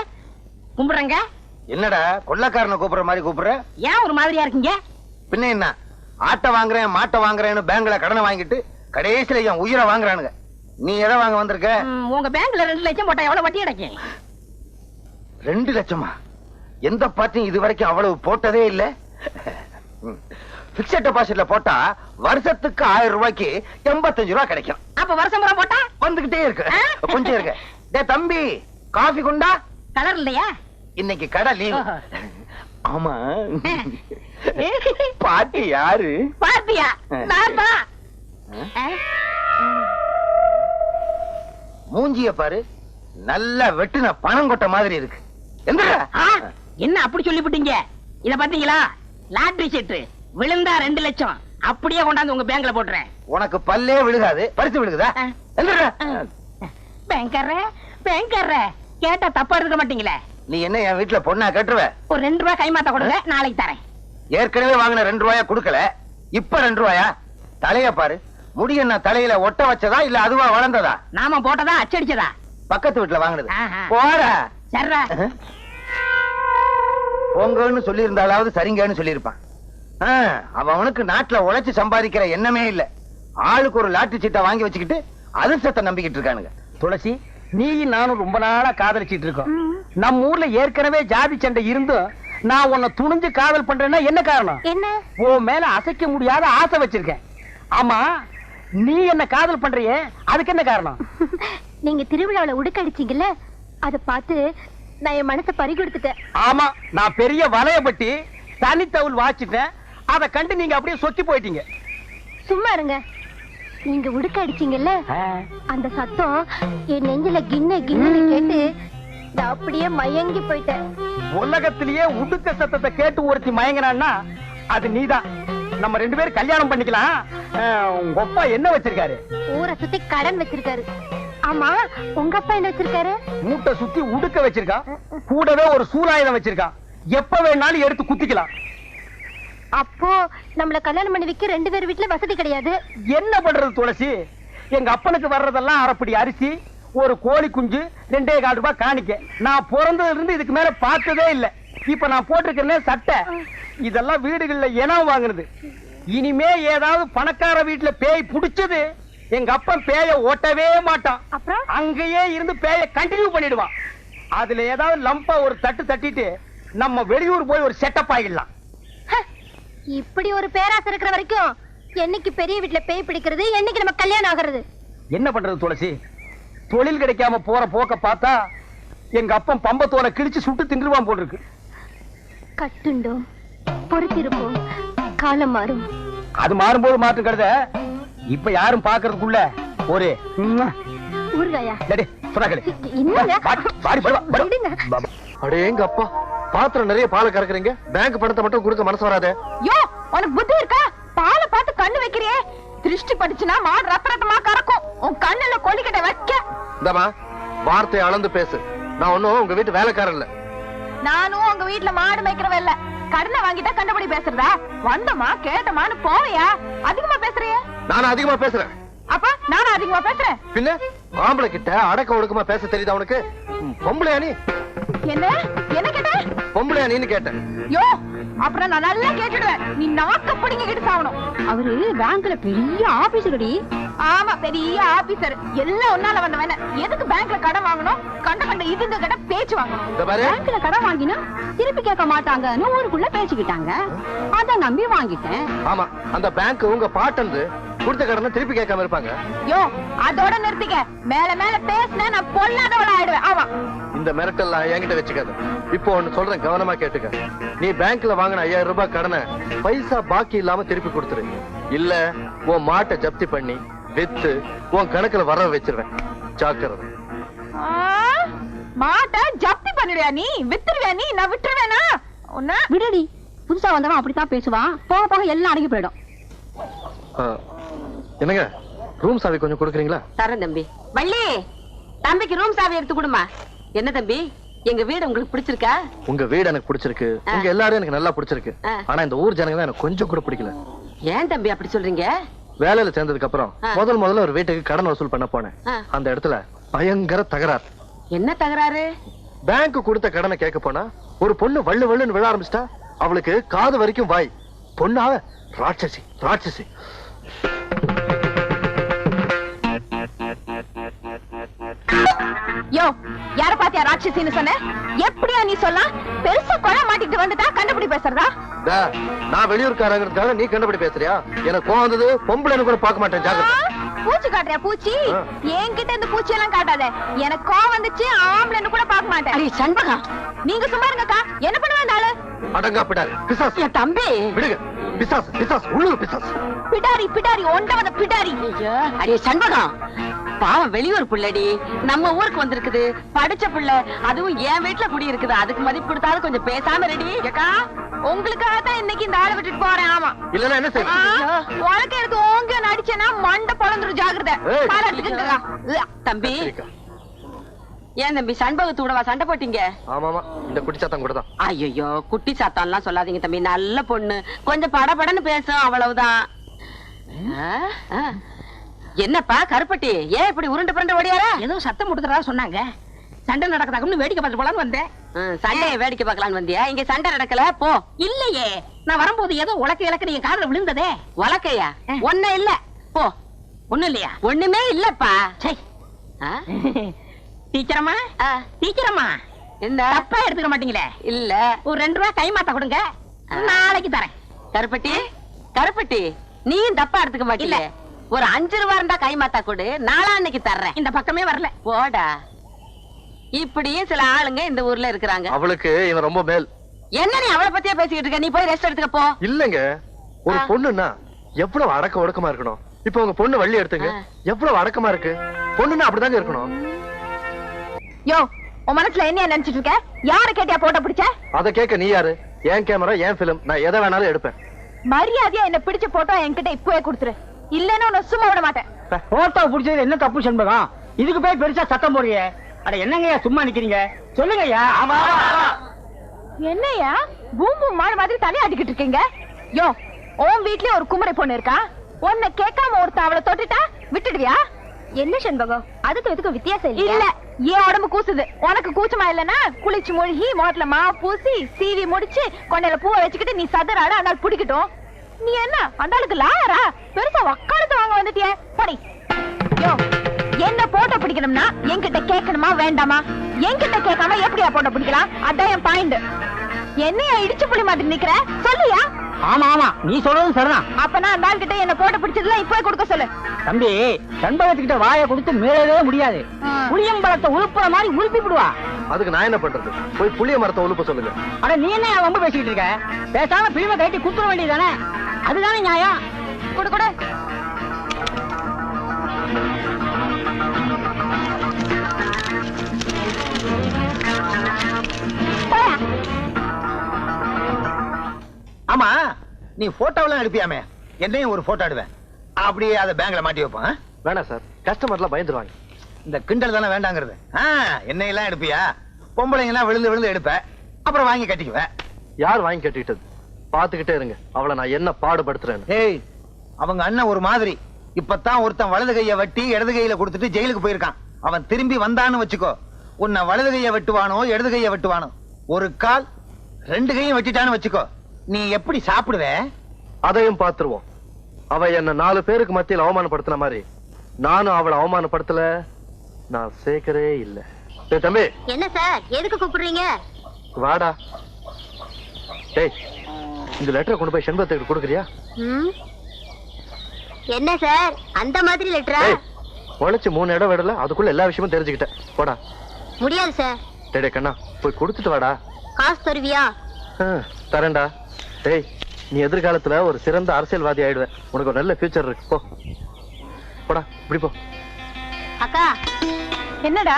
கும்பிடுறங்க. என்னடா கொள்ளக்காரனை கூப்பிடுற மாதிரி கூப்பிடுற? ஏன் ஒரு மாதிரியா இருக்கீங்க? பின்ன என்ன, ஆட்டை வாங்குறேன் மாட்டை வாங்குறேன்னு பேங்க்ல கடனை வாங்கிட்டு கடைசியில என் உயிரை வாங்குறானுங்க. நீ எதை வாங்க வந்திருக்க? உங்க பேங்க்ல 2 லட்சம் போட்டா எவ்வளவு வட்டி கிடைக்கும்? 2 லட்சமா? எந்த பார்ட்டியும் இது வரைக்கும் அவ்வளவு போட்டதே இல்ல. பிக்ஸட் டெபாசிட்ல போட்டா வருஷத்துக்கு 1000 ரூபாய்க்கு 85 ரூபாய் கிடைக்கும். அப்ப வருஷம் பூரா போட்டா வந்துகிட்டே இருக்கு. கொஞ்சம் இருக்கு. டேய் தம்பி, காஃபி குண்டா? கலர் இல்லையா? இன்னைக்கு கடை லீவு. ஆமா, பாட்டி யாரு? பாத்தியா? நான் தான். மூஞ்சிய பாரு, நல்லா வெட்டுன பணம் கொட்ட மாதிரி இருக்கு. எந்திரா. என்ன அப்படி சொல்லிவிட்டீங்க? இத பாத்தீங்களா? லாட்டரி சீட்டு விழுந்தா 2 லட்சம் அப்படியே கொண்டாந்து உங்க பேங்க்ல போட்டுறேன். உனக்கு பல்லே விழுகாது, பரிசு விழுகுதா? எந்திரா. பேங்கர்ற கேட்டா தப்பா எடுக்க மாட்டீங்களே. நீ என்ன என் வீட்டுல பொண்ணா கட்டுருவ? ஒரு 2 ரூபாய் கைமாத்த கொடுங்க, நாளைக்கு தரேன். ஏற்கனவே வாங்கின 2 ரூபாயா கொடுக்கல, இப்ப 2 ரூபாயா? தலைய பாரு, முடி என்ன தலையில ஒட்ட வச்சதா இல்ல அதுவா வளர்ந்ததா? நாம போட்டதா அச்சடிச்சதா? பக்கத்து வீட்டுல வாங்கினது. ஆஹா. போற சர்ரா. போங்கன்னு சொல்லி இருந்தாலாவது சரிங்கன்னு சொல்லியிருப்பான். அவனுக்கு நாட்டுல உழைச்சு சம்பாதிக்கிற எண்ணமே இல்ல. ஆளுக்கு ஒரு லாட்டரி சீட்டை வாங்கி வச்சுக்கிட்டு அதிர்ஷ்டத்தை நம்பிக்கிட்டு இருக்கானுங்க. துளசி, நீ நானும் ரொம்ப நாளா காதலிச்சிட்டு இருக்கோம். நம்ம ஊர்ல ஏற்கனவே ஜாதி சண்டை இருந்தும் நான் உன்னை துணிஞ்சு காதல் பண்றேன்னா என்ன காரணம்? என்ன? உன் மேல அசைக்க முடியாத ஆசை வச்சிருக்கேன். ஆமா, நீ என்ன காதல் பண்றியே, அதுக்கு என்ன காரணம்? நீங்க திருவிழாவில உடுக்கடிச்சீங்கல்ல, அத பார்த்து நான் என் மனசை பறி கொடுத்துட்டேன். ஆமா, நான் பெரிய வலையப்பட்டி தனித்தவுள் வாச்சிட்டேன். அதை கண்டு நீங்க அப்படியே சொக்கி போயிட்டீங்க. சும்மா இருங்க. நீங்க உடுக்க அடிச்சீங்கல்ல, அந்த சத்தம் என் நெஞ்சில கிண்ண கிண்ணு கேட்டு நான் அப்படியே மயங்கி போயிட்டேன். உலகத்திலேயே உடுக்க சத்தத்தை கேட்டு ஒருத்தி மயங்கினான்னா அது நீதான். நம்ம 2 பேரும் கல்யாணம் பண்ணிக்கலாம். உங்க அப்பா என்ன வச்சிருக்காரு? ஊரை சுத்தி கடன் வச்சிருக்காரு. ஆமா, உங்க அப்பா என்ன வச்சிருக்காரு? மூட்டை சுத்தி உடுக்க வச்சிருக்கான். கூடவே ஒரு சூலாயுதம் வச்சிருக்கான். எப்ப வேணாலும் எடுத்து குத்திக்கலாம். அப்போ நம்மள கல்யாணம் பண்ணி வைக்க 2 பேர் வீட்டுல வசதி கிடையாது. என்ன பண்றது துளசி? எங்க அப்பனுக்கு வர்றதெல்லாம் அரைப்படி அரிசி, ஒரு கோழி குஞ்சு, 2.25 ரூபாய் காணிக்க. நான் பிறந்ததுல இருந்து இதுக்கு மேல பார்த்ததே இல்ல. இப்ப நான் போட்டிருக்கிறேன் சட்டை, இதெல்லாம் வீடுகள்ல இனம் வாங்குனது. இனிமே ஏதாவது பணக்கார வீட்டுல பேய் புடிச்சது, எங்க அப்பன் பேய ஓட்டவே மாட்டான். அப்புறம் அங்கேயே இருந்து பேய கண்டினியூ பண்ணிடுவான். அதுல ஏதாவது லம்பா ஒரு தட்டு தட்டிட்டு நம்ம வெளியூர் போய் ஒரு செட்டப் ஆகிடலாம். இப்படி ஒரு பேராசை இருக்கிற வரைக்கும் என்னைக்கு பெரிய வீட்டுல பேய் பிடிக்கிறது, என்னைக்கு நம்ம கல்யாணம் ஆகிறது? என்ன பண்றது துளசி? தொழில் கிடைக்காம போற போக்க பார்த்தா எங்க அப்பன் பம்பத்தோட கிழிச்சு சுட்டு தின்றுவான் போல் இருக்கு. கட்டுண்டோம், பொறுத்திருப்போம், காலம் மாறும். அது மாறும்போது மாற்று கருத இப்ப யாரும் பாக்குறதுக்குள்ள ஒரு ஊர்காயா அடேங்க அப்பா, பாத்திரம் நிறைய பாலை கறக்குறீங்க, பேங்க் பணத்தை மட்டும் கொடுக்க மனசு வராதே. யோ, உனக்கு புத்தி இருக்கா? பாலை பார்த்து கண்ணு வைக்கிறியே, திருஷ்டி படிச்சுனா மாடு ரத்த ரத்தமா கறக்கும். உன் கண்ணுல கொல்லிக்கிட்ட வைக்க. இந்தமா வார்த்தையை அளந்து பேசு. நான் ஒண்ணும் உங்க வீட்டு வேலைக்காரன் இல்ல. நானும் உங்க வீட்டுல மாடு மேய்க்கிறவ இல்ல. கடனை வாங்கிட்டா கண்டபடி பேசுறதா? வந்தமா கேட்டமான்னு போவையா? அதிகமா பேசுறியே. நானும் அதிகமா பேசுறேன். அப்ப நானும் அதிகமா பேசுறேன். பின்ன ஆம்பளை கிட்ட அடக்க ஒடுக்கமா பேச தெரியுதா உனக்கு? பொம்பளையா நீ? என்ன என்ன கேட்ட? பொம்பளையா நீன்னு கேட்டேன். யோ, அப்புறம் நான் நல்லா கேட்டுடுவேன். நீ நாக்க பிடிங்கிட்டு சாவணும். அவரு பேங்க்ல பெரிய ஆபீசர்டி. ஆமா, பெரிய ஆபீசர். எல்லாம் ஒன்னால வந்தவன. எதுக்கு பேங்க்ல கடன் வாங்கணும்? கண்ட இதுங்க கிட்ட பேச்சு வாங்கணும். பேங்க்ல கடன் வாங்கினா திருப்பி கேட்க மாட்டாங்கன்னு ஊருக்குள்ள பேசிக்கிட்டாங்க. அத நம்பி வாங்கிட்டேன். ஆமா, அந்த பேங்க் உங்க பாட்டந்து கொடுத்த கடனை திருப்பி கேட்காம இருப்பாங்க. யோ, அதோட நிறுத்திக்க. மேல மேல பேசினா நான் பொல்லாதவள ஆயிடுவேன். ஆமா, இந்த மிரட்டெல்லாம் என்கிட்ட வச்சுக்காத. இப்போ ஒன்னு சொல்றேன், கவனமா கேட்டுக்க. நீ பேங்க்ல வாங்கின 5000 ரூபாய் கடனை பைசா பாக்கி இல்லாம திருப்பி கொடுத்துரு. இல்ல உன் மாட்டை ஜப்தி பண்ணி வித்து உன் கணக்குல வர வச்சிருவேன். ஜாக்கிரதை. மாட்டை ஜப்தி பண்ணிடுவியா நீ? வித்துருவியா நீ? நான் விட்டுருவேனா? உன்ன விடுடி. புதுசா வந்தவன் அப்படித்தான் பேசுவான். போக போக எல்லாம் அடங்கி போயிடும். என்னங்க, ரூம் சாவி கொஞ்சம் கொடுக்குறீங்களா? தரேன் தம்பி. வள்ளி, தம்பிக்கு ரூம் சாவி எடுத்து கொடுமா. என்ன தம்பி, எங்க வீடு உங்களுக்கு பிடிச்சிருக்கா? உங்க வீடு எனக்கு பிடிச்சிருக்கு. உங்க எல்லாரும் எனக்கு நல்லா பிடிச்சிருக்கு. ஆனா இந்த ஊர் ஜனங்க தான் எனக்கு கொஞ்சம் கூட பிடிக்கல. ஏன் தம்பி அப்படி சொல்றீங்க? வேலையில சேர்ந்ததுக்கு அப்புறம் முதல்ல ஒரு வீட்டுக்கு கடன் வசூல் பண்ண போனேன். அந்த இடத்துல பயங்கர தகராறு. என்ன தகராறு? பேங்க் கொடுத்த கடனை கேட்க போனா ஒரு பொண்ணு வள்ளு வள்ளுன்னு விழ ஆரம்பிச்சிட்டா. அவளுக்கு காது வரைக்கும் வாய். பொண்ணா? ராட்சசி ராட்சசி. யோ, யார பாத்தியா ராட்சசின்னு சொன்ன? எப்படியா நீ சொல்லலாம்? பெருசா கொலை மாட்டிட்டு வந்துட்டா கண்டுபிடி பேசுறதா? நான் வெளியூர்காரங்கிறதுக்காக நீ கண்டுபிடி பேசுறியா? எனக்கு கோவம் வந்தது. பொம்பளைன்னு கூட பார்க்க மாட்டேன். ஜாக்கிரதை. பூச்சி காட்டுறியா பூச்சி? என்கிட்ட இந்த பூச்சி எல்லாம் காட்டாத. எனக்கு கோவம் வந்துச்சு ஆம்பளைன்னு கூட பார்க்க மாட்டேன். அடி சண்பகம், நீங்க சும்மா இருங்கக்கா. என்ன பண்ணுவா இந்த ஆளு? அடங்காப்பிடாரு பிசாசு. என் தம்பி விடுங்க. பிசாசு பிசாசு உள்ளூர் பிசாசு. பிடாரி பிடாரி ஒண்டவத பிடாரி. அடி சண்பகம், பாவம் வெளியூர் புள்ளடி, நம்ம ஊருக்கு வந்திருக்குது, படிச்ச புள்ள, அதுவும் என் வீட்டுல குடி இருக்குது. அதுக்கு மதிப்பு கொடுத்தாலும் கொஞ்சம் பேசாம ரெடி. அக்கா உங்களுக்காக தான் இன்னைக்கு இந்த ஆளை விட்டுட்டு போறேன். ஆமா இல்லன்னா என்ன செய்ய? உனக்கு எனக்கு ஓங்க நடிச்சேன்னா மண்டை பொழந்துரும். ஜாக்கிரதை. ஏய். பாராட்டுக்குங்கக்கா. தம்பி, ஏன் தம்பி சண்பகத்தோடவா சண்டை போட்டீங்க? ஆமாமா, இந்த குட்டிச்சாத்தம் கூட தான். ஐயோ, குட்டி சாத்தான்லாம் சொல்லாதீங்க தம்பி, நல்ல பொண்ணு, கொஞ்சம் படபடன்னு பேசும், அவ்வளவுதான். என்னப்பா கருப்பட்டி, ஏன் இப்படி உருண்டு புரண்டு ஓடியாரா? ஏதோ சத்தம் முடுக்கிறதா சொன்னாங்க. சண்டை நடக்குதாக்குன்னு வேடிக்கை பார்த்து போலான்னு வந்தேன். சண்டையை வேடிக்கை பார்க்கலான்னு வந்தியா? இங்க சண்டை நடக்கல போ. இல்லையே, நான் வரும்போது ஏதோ உலக்க இலக்க நீங்க காதுல விழுந்ததே. உலக்கையா? ஒண்ணு இல்ல, போ. ஒண்ணும் இல்லையா? ஒண்ணுமே இல்லப்பா. டீச்சரம்மா, டீச்சரம்மா, என்ன தப்பா எடுத்துக்க மாட்டீங்களே? இல்ல, ஒரு 2 ரூபாய் கை மாத்த கொடுங்க, நாளைக்கு தரேன். கருப்பட்டி, கருப்பட்டி, நீயும் தப்பா எடுத்துக்க மாட்டீங்க. ஒரு 5 ரூபா இருந்தா கை மாத்தா கொடு, நாளான்னைக்கு தர்றேன். இந்த பக்கமே வரல. போடா. இப்படியும் சில ஆளுங்க இந்த ஊர்ல இருக்கிறாங்க. அவளுக்கு இவன் ரொம்ப மேல். என்ன நீ அவளை பத்தியா பேசிக்கிட்டு இருக்க? நீ போய் ரெஸ்ட் எடுத்துக்க போ. இல்லங்க, ஒரு பொண்ணுன்னா எவ்வளவு அடக்க ஒடுக்கமா இருக்கணும். இப்ப உங்க பொண்ணு வள்ளி எடுத்துங்க, எவ்வளவு அடக்கமா இருக்கு. பொண்ணுன்னா அப்படிதாங்க இருக்கணும். யோ, உன் மனசுல என்ன நினைச்சிட்டு இருக்க? யார கேட்டியா போட்டோ பிடிச்ச? அத கேட்க நீ யாரு? என் கேமரா, என் பிலிம், நான் எதை வேணாலும் எடுப்பேன். மரியாதையா என்ன பிடிச்ச போட்டோ என்கிட்ட இப்பவே கொடுத்துரு, இல்லன்னா உன்னை சும்மா விட மாட்டேன். போட்டோ பிடிச்சது என்ன தப்பு சண்பகம்? இதுக்கு போய் பெருசா சத்தம் போடுறிய? அட என்னங்கய்யா சும்மா நிக்கிறீங்க? சொல்லுங்கய்யா. ஆமா, என்னையா பூம் பூம் மாடு மாதிரி தலையாட்டிக்கிட்டு இருக்கீங்க? யோ, உன் வீட்லயே ஒரு குமரை பொண்ணு இருக்கா, உன்னை கேட்காம ஒருத்த அவளை தொட்டுட்டா விட்டுடுவியா? என்ன சண்பகம், அதுக்கு இதுக்கு வித்தியாசம் இல்ல. ஏன் உடம்பு கூசுது? உனக்கு கூச்சமா இல்லன்னா குளிச்சு மூழ்கி மோட்ல மா பூசி சீவி முடிச்சு கொண்டையில பூவை வச்சுக்கிட்டு நீ சதுராட அந்தாள் பிடிக்கட்டும். நீ என்ன அந்தாளுக்கு லாயரா? பெருசா வக்காலத்து வாங்க வந்துட்டிய படி. யோ, என்ன போட்டோ பிடிக்கணும்னா என்கிட்ட கேட்கணுமா வேண்டாமா? என்கிட்ட கேட்காம எப்படியா போட்டோ பிடிக்கலாம்? அதான் என் பாயிண்ட். என்னையா இடிச்சு புளி மாதிரி நிக்கிற? சொல்லியா? ஆமா ஆமா, நீ சொல்றதும் சரிதான். அப்பனா அந்த ஆள் கிட்ட என்ன போட்டோ பிடிச்சதுல இப்ப கொடுக்க சொல்லு. தம்பி, சண்பகத்துக்கிட்ட வாயை கொடுத்து மீறவே முடியாது. புளியம்பழத்தை உழுப்புற மாதிரி உழுப்பி விடுவா. அதுக்கு நான் என்ன பண்றது? போய் புளிய மரத்தை உழுப்ப சொல்லுங்க. அட நீ என்ன ரொம்ப பேசிக்கிட்டு இருக்க? பேசாம பிரிவை கட்டி குத்துற வேண்டியதானே? அதுதானே நியாயம். கொடு கொடு. ஆமா, நீ போட்டோவெல்லாம் எடுப்பியாமே, என்னையும் ஒரு போட்டோ எடுவேன். அப்படியே அதை பேங்க்ல மாட்டி வைப்பேன். வேணாம் சார், கஸ்டமர்லாம் பயந்துருவாங்க. இந்த கிண்டல் தானே வேண்டாங்கிறது. என்னையெல்லாம் எடுப்பியா? பொம்பளைங்க எல்லாம் விழுந்து விழுந்து எடுப்பேன், அப்புறம் வாங்கி கட்டிக்குவேன். யார் வாங்கி கட்டிக்கிட்டது? பாத்துக்கிட்டே இருங்க, அவளை நான் என்ன பாடுபடுத்துறேன். ஏய், அவங்க அண்ணன் ஒரு மாதிரி. இப்பதான் ஒருத்தன் வலது கைய வெட்டி இடது கையில கொடுத்துட்டு ஜெயிலுக்கு போயிருக்கான். அவன் திரும்பி வந்தான்னு வச்சுக்கோ, உன்னை வலது கைய வெட்டுவானோ இடது கைய வெட்டுவானோ. ஒரு கால் 2 கையும் வெட்டிட்டான்னு வச்சுக்கோ, நீ எப்படி சாப்பிடுவே? அதையும் பாத்துருவோம். அவ என்ன 4 பேருக்கு மத்தியில் அவமானப்படுத்தின மாதிரி நானும் அவளை அவமானப்படுத்தல. நான் சேர்க்கறே இல்ல. தம்பி. என்ன சார், எதுக்கு கூப்பிடுறீங்க? வாடா. டேய், இந்த லெட்டரை கொண்டு போய் செண்பகத்துக்கு கொடுக்குறியா? என்ன சார், அந்த மாதிரி லெட்டரா? உழைச்சு 3 இடம் விடல, அதுக்குள்ள எல்லா விஷயமும் தெரிஞ்சுக்கிட்டேன். போடா. முடியாது சார். டேய் கண்ணா, போய் கொடுத்துட்டு வாடா. காசு தருவியா? தரேன்டா. டேய், நீ எதிர்காலத்துல ஒரு சிறந்த அரசியல்வாதி ஆயிடுவேன். உனக்கு ஒரு நல்ல ஃபியூச்சர் இருக்கு. போ போடா, இப்படி போ. அக்கா. என்னடா?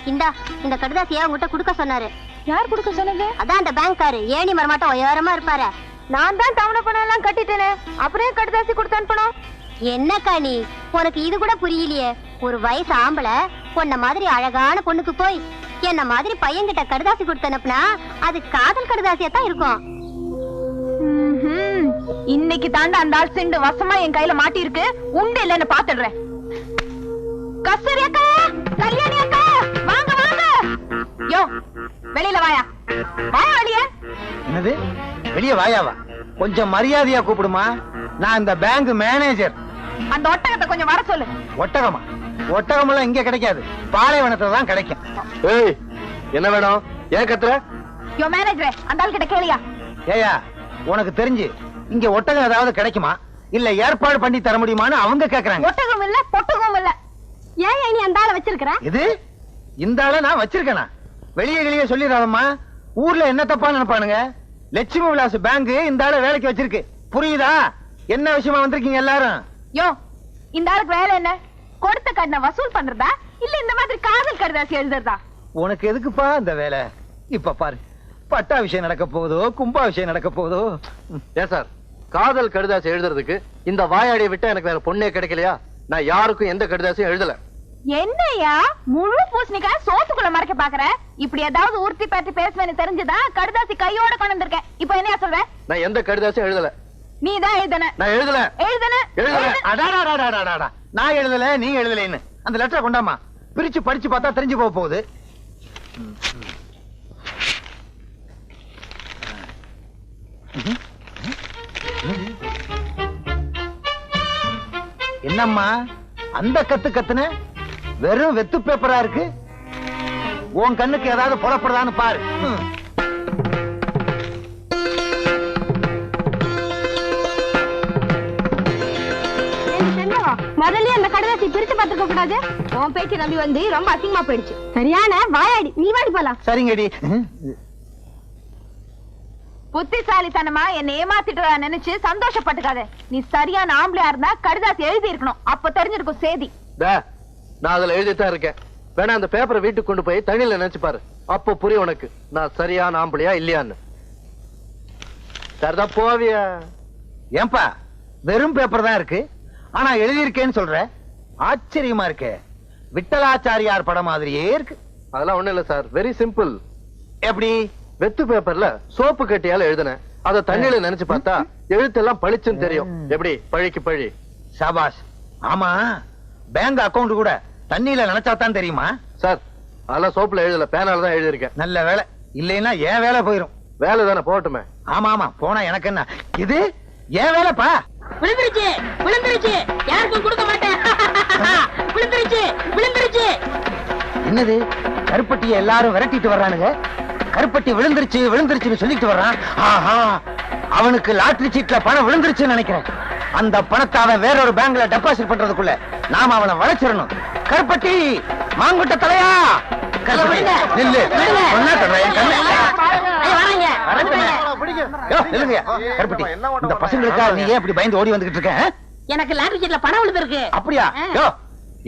இந்த கடுதாசியா உங்ககிட்ட குடுக்க சொன்னாரு. யார் குடுக்க சொன்னது? அதான் அந்த பேங்க்காரு, ஏணி மரமாட்டம் உயரமா இருப்பாரு. நான் தான் தவணை பணம் எல்லாம் கட்டிட்டேனே, அப்புறம் கடுதாசி கொடுத்து அனுப்பணும். என்னக்கா நீ, உனக்கு இது கூட புரியலையே? ஒரு வயசு ஆம்பளை பொண்ண மாதிரி அழகான பொண்ணுக்கு போய் என்ன மாதிரி பையன்கிட்ட கடுதாசி கொடுத்து அனுப்புனா அது காதல் கடுதாசியா தான் இருக்கும். இன்னைக்கு தாண்டா அந்த ஆள் சிண்டு வசமா என் கையில மாட்டி இருக்கு. உண்டு இல்லன்னு பாத்துடுறேன். கஸ்தூரி அக்கா, கல்யாணி அக்கா, வாங்க வாங்க. யோ, வெளியில வாயா. வாயா வெளியே. என்னது வெளியே வாயாவா? கொஞ்சம் மரியாதையா கூப்பிடுமா. நான் இந்த பேங்க் மேனேஜர். அந்த ஒட்டகத்தை கொஞ்சம் வர சொல்லு. ஒட்டகமா? ஒட்டகம் எல்லாம் இங்க கிடைக்காது, பாலைவனத்துல தான் கிடைக்கும். ஏய், என்ன வேணும்? ஏன் கத்துற? யோ மேனேஜர், அந்த ஆள் கிட்ட கேளியா? ஏயா, உனக்கு தெரிஞ்சு இங்க ஒட்டகம் ஏதாவது கிடைக்குமா? இல்ல ஏற்பாடு பண்ணி தர முடியுமான்னு அவங்க கேக்குறாங்க. ஒட்டகம் இல்ல பொட்டகம் இல்ல. ஏன் நீ அந்த ஆளை வச்சிருக்கிற? இது இந்த ஆளை நான் வச்சிருக்கேனா? வெளியே சொல்லிடாதம்மா. ஊர்ல என்ன தப்பா நினைப்பானுங்க. லட்சுமி விலாஸ் பேங்க் இந்த ஆளை வேலைக்கு வச்சிருக்கு. புரியுதா? என்ன விஷயமா வந்திருக்கீங்க எல்லாரும்? யோ, இந்த ஆளுக்கு வேலை என்ன? கொடுத்த கடனை வசூல் பண்றதா இல்ல இந்த மாதிரி காதல் கடிதாசி எழுதுறதா? உனக்கு எதுக்குப்பா இந்த வேலை? இப்ப பாரு, பட்டா விஷயம் நடக்க போகுதோ கும்பா விஷயம் நடக்க போகுதோ. ஏன் சார், காதல் கடிதாசி எழுதுறதுக்கு இந்த வாயாடியை விட்டா எனக்கு வேற பொண்ணே கிடைக்கலையா? நான் யாருக்கும் எந்த கடிதாசியும் எழுதல. என்னையா முழு பூசணிக்காய் சோத்துக்குள்ள மறைக்க பாக்குற? இப்படி ஏதாவது உறுத்தி பற்றி பேசுவேன்னு தெரிஞ்சுதா கடிதாசி கையோட கொண்டு வந்திருக்கேன். இப்ப என்னையா சொல்ற? நான் எந்த கடிதாசியும் எழுதல. நீ தான் எழுதன. நான் எழுதல. நான் எழுதல, நீ எழுதலன்னு அந்த லெட்டரை கொண்டாமா. பிரிச்சு படிச்சு பார்த்தா தெரிஞ்சு போக போகுது. என்னம்மா அந்த கத்துன? வெறும் வெத்து பேப்பரா இருக்கு. உன் கண்ணுக்கு ஏதாவது புறப்படுதான்னு பாரு. முதல்ல அந்த கடிதாசி பிரிச்சு பார்த்துக்க கூடாது. உன் பேச்சு நம்பி வந்து ரொம்ப அசிங்கமா போயிடுச்சு. சரியான வாயாடி. நீ வாடி போலாம். சரிங்கடி. புத்திசாலித்தனமா என்ன ஏமாத்திட்டு நினைச்சு சந்தோஷப்பட்டுக்காத. நீ சரியான ஆம்பளையா இருந்தா கடிதாசி எழுதி இருக்கணும். அப்ப தெரிஞ்சிருக்கும் சேதி. நான் அதுல எழுதித்தான் இருக்கேன். வேணா அந்த பேப்பரை வீட்டுக்கு கொண்டு போய் தண்ணியில நினைச்சு பாரு. அப்போ புரியும் உனக்கு நான் சரியான ஆம்பளையா இல்லையான்னு. சரிதான் போவியா? ஏன்பா வெறும் பேப்பர் தான் இருக்கு, ஆனா எழுதியிருக்கேன்னு சொல்ற? ஆச்சரியமா இருக்கு. விட்டலாச்சாரியார் படம் மாதிரியே இருக்கு. அதெல்லாம் ஒண்ணு இல்ல சார், வெரி சிம்பிள். எப்படி? வெத்து பேப்பர்ல சோப்பு கட்டியால எழுதுனேன். அத தண்ணியில நினைச்சு பார்த்தா எழுத்தெல்லாம் பளிச்சுன்னு தெரியும். எப்படி? பழிக்கு பழி. சாபாஷ். ஆமா, பேங்க் அக்கவுண்ட் கூட தண்ணியில நினைச்சாதான் தெரியுமா? சார் அதெல்லாம் சோப்புல எழுதல, பேனால தான் எழுதிருக்கேன். நல்ல வேலை. இல்லைன்னா ஏன் வேலை போயிரும். வேலை தானே போகட்டுமே. ஆமா போனா எனக்கு என்ன? இது ஏன் வேலைப்பா? விழுந்துருச்சு யாருக்கும் கொடுக்க மாட்டேன். விழுந்துருச்சு. என்னது? கருப்பட்டியை எல்லாரும் விரட்டிட்டு வர்றானுங்க. கருப்பட்டி விழுந்துருச்சுன்னு சொல்லிட்டு வர்றான். ஆஹா, அவனுக்கு லாட்டரி சீட்ல பணம் விழுந்துருச்சுன்னு நினைக்கிறேன். அந்த பணத்தை அவன் வேறொரு பேங்க்ல டெபாசிட் பண்றதுக்குள்ள நாம அவனை வளைச்சிடணும். கருப்பட்டி, மாங்குட்ட தலையா, நில்லு. கருப்பட்டி, இந்த பசங்களுக்காக நீ ஏன் இப்படி பயந்து ஓடி வந்துகிட்டு இருக்க? எனக்கு லாட்டரி சீட்ல பணம் விழுந்திருக்கு. அப்படியா?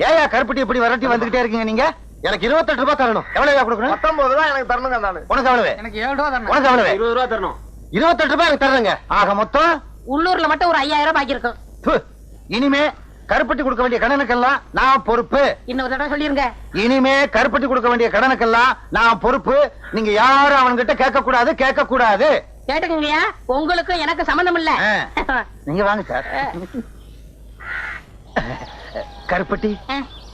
ஏயா கருப்பட்டி இப்படி விரட்டி வந்துகிட்டே இருக்கீங்க நீங்க? எனக்கு 28 ரூபாய் தரணும். எவ்வளவு கொடுக்கணும்? 19 ரூபாய் எனக்கு தரணுங்க. உனக்கு எவ்வளவு? எனக்கு 7 ரூபாய் தரணும். உனக்கு எவ்வளவு? 20 ரூபாய் தரணும். 28 ரூபாய் எனக்கு தரணுங்க. ஆக மொத்தம் உள்ளூர்ல மட்டும் ஒரு 5000 பாக்கி இருக்கும். இனிமே கருப்பட்டி கொடுக்க வேண்டிய கடனுக்கெல்லாம் நான் பொறுப்பு. இன்னொரு தடவை சொல்லிருங்க. இனிமே கருப்பட்டி கொடுக்க வேண்டிய கடனுக்கெல்லாம் நான் பொறுப்பு. நீங்க யாரும் அவன்கிட்ட கேட்க கூடாது. கேட்டுக்கங்கய்யா, உங்களுக்கு எனக்கு சம்பந்தம் இல்ல. நீங்க வாங்க சார். கருப்பட்டி,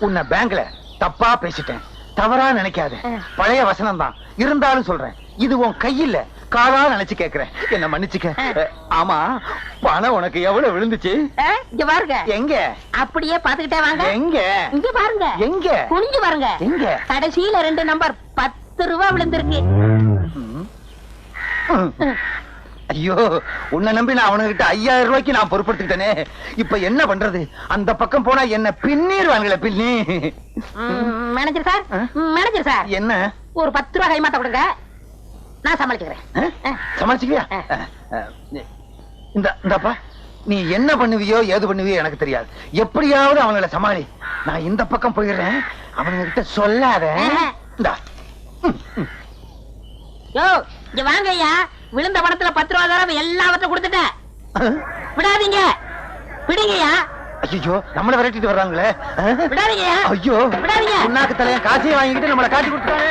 உன்னை பேங்க்ல தப்பா பேசிட்டேன். தவறா நினைக்காத. பழைய வசனம் தான் இருந்தாலும் சொல்றேன். இது உன் கையில காலா நினைச்சு கேக்குறேன். என்ன மன்னிச்சுக்க. ஆமா, பணம் உனக்கு எவ்வளவு விழுந்துச்சு? இங்க பாருங்க. எங்க? அப்படியே பாத்துக்கிட்டே வாங்க. எங்க? இங்க பாருங்க. எங்க? குனிஞ்சு பாருங்க. எங்க? கடைசியில 2 நம்பர் 10 ரூபாய் விழுந்திருக்கு. ஐயோ, உன்னை நம்பி நான் அவனுகிட்ட 5000 ரூபாய்க்கு நான் பொறுப்படுத்திட்டேனே. இப்ப என்ன பண்றது? அந்த பக்கம் போனா என்ன பின்னிடுவாங்களே. பின்னி. மேனேஜர் சார், என்ன? ஒரு 10 ரூபாய் கைமாத்த கொடுங்க, நான் சமாளிச்சுக்கிறேன். சமாளிச்சுக்கியா? இந்தப்பா, நீ என்ன பண்ணுவியோ ஏது பண்ணுவியோ எனக்கு தெரியாது. எப்படியாவது அவங்கள சமாளி. நான் இந்த பக்கம் போயிடுறேன். அவனுங்கிட்ட சொல்லாத. இங்க வாங்க ஐயா. விழுந்த பணத்துல 10 ரூபாய் தரம் எல்லாவற்றையும் கொடுத்துட்டேன். விடாதீங்க, விடுங்கய்யா. ஐயோ, நம்மள விரட்டிட்டு வர்றாங்களே. விடாதீங்கய்யா. ஐயோ, விடாதீங்க. உன்னாக்கு தலைய காசையும் வாங்கிட்டு நம்மளை காட்டி கொடுத்தாங்க.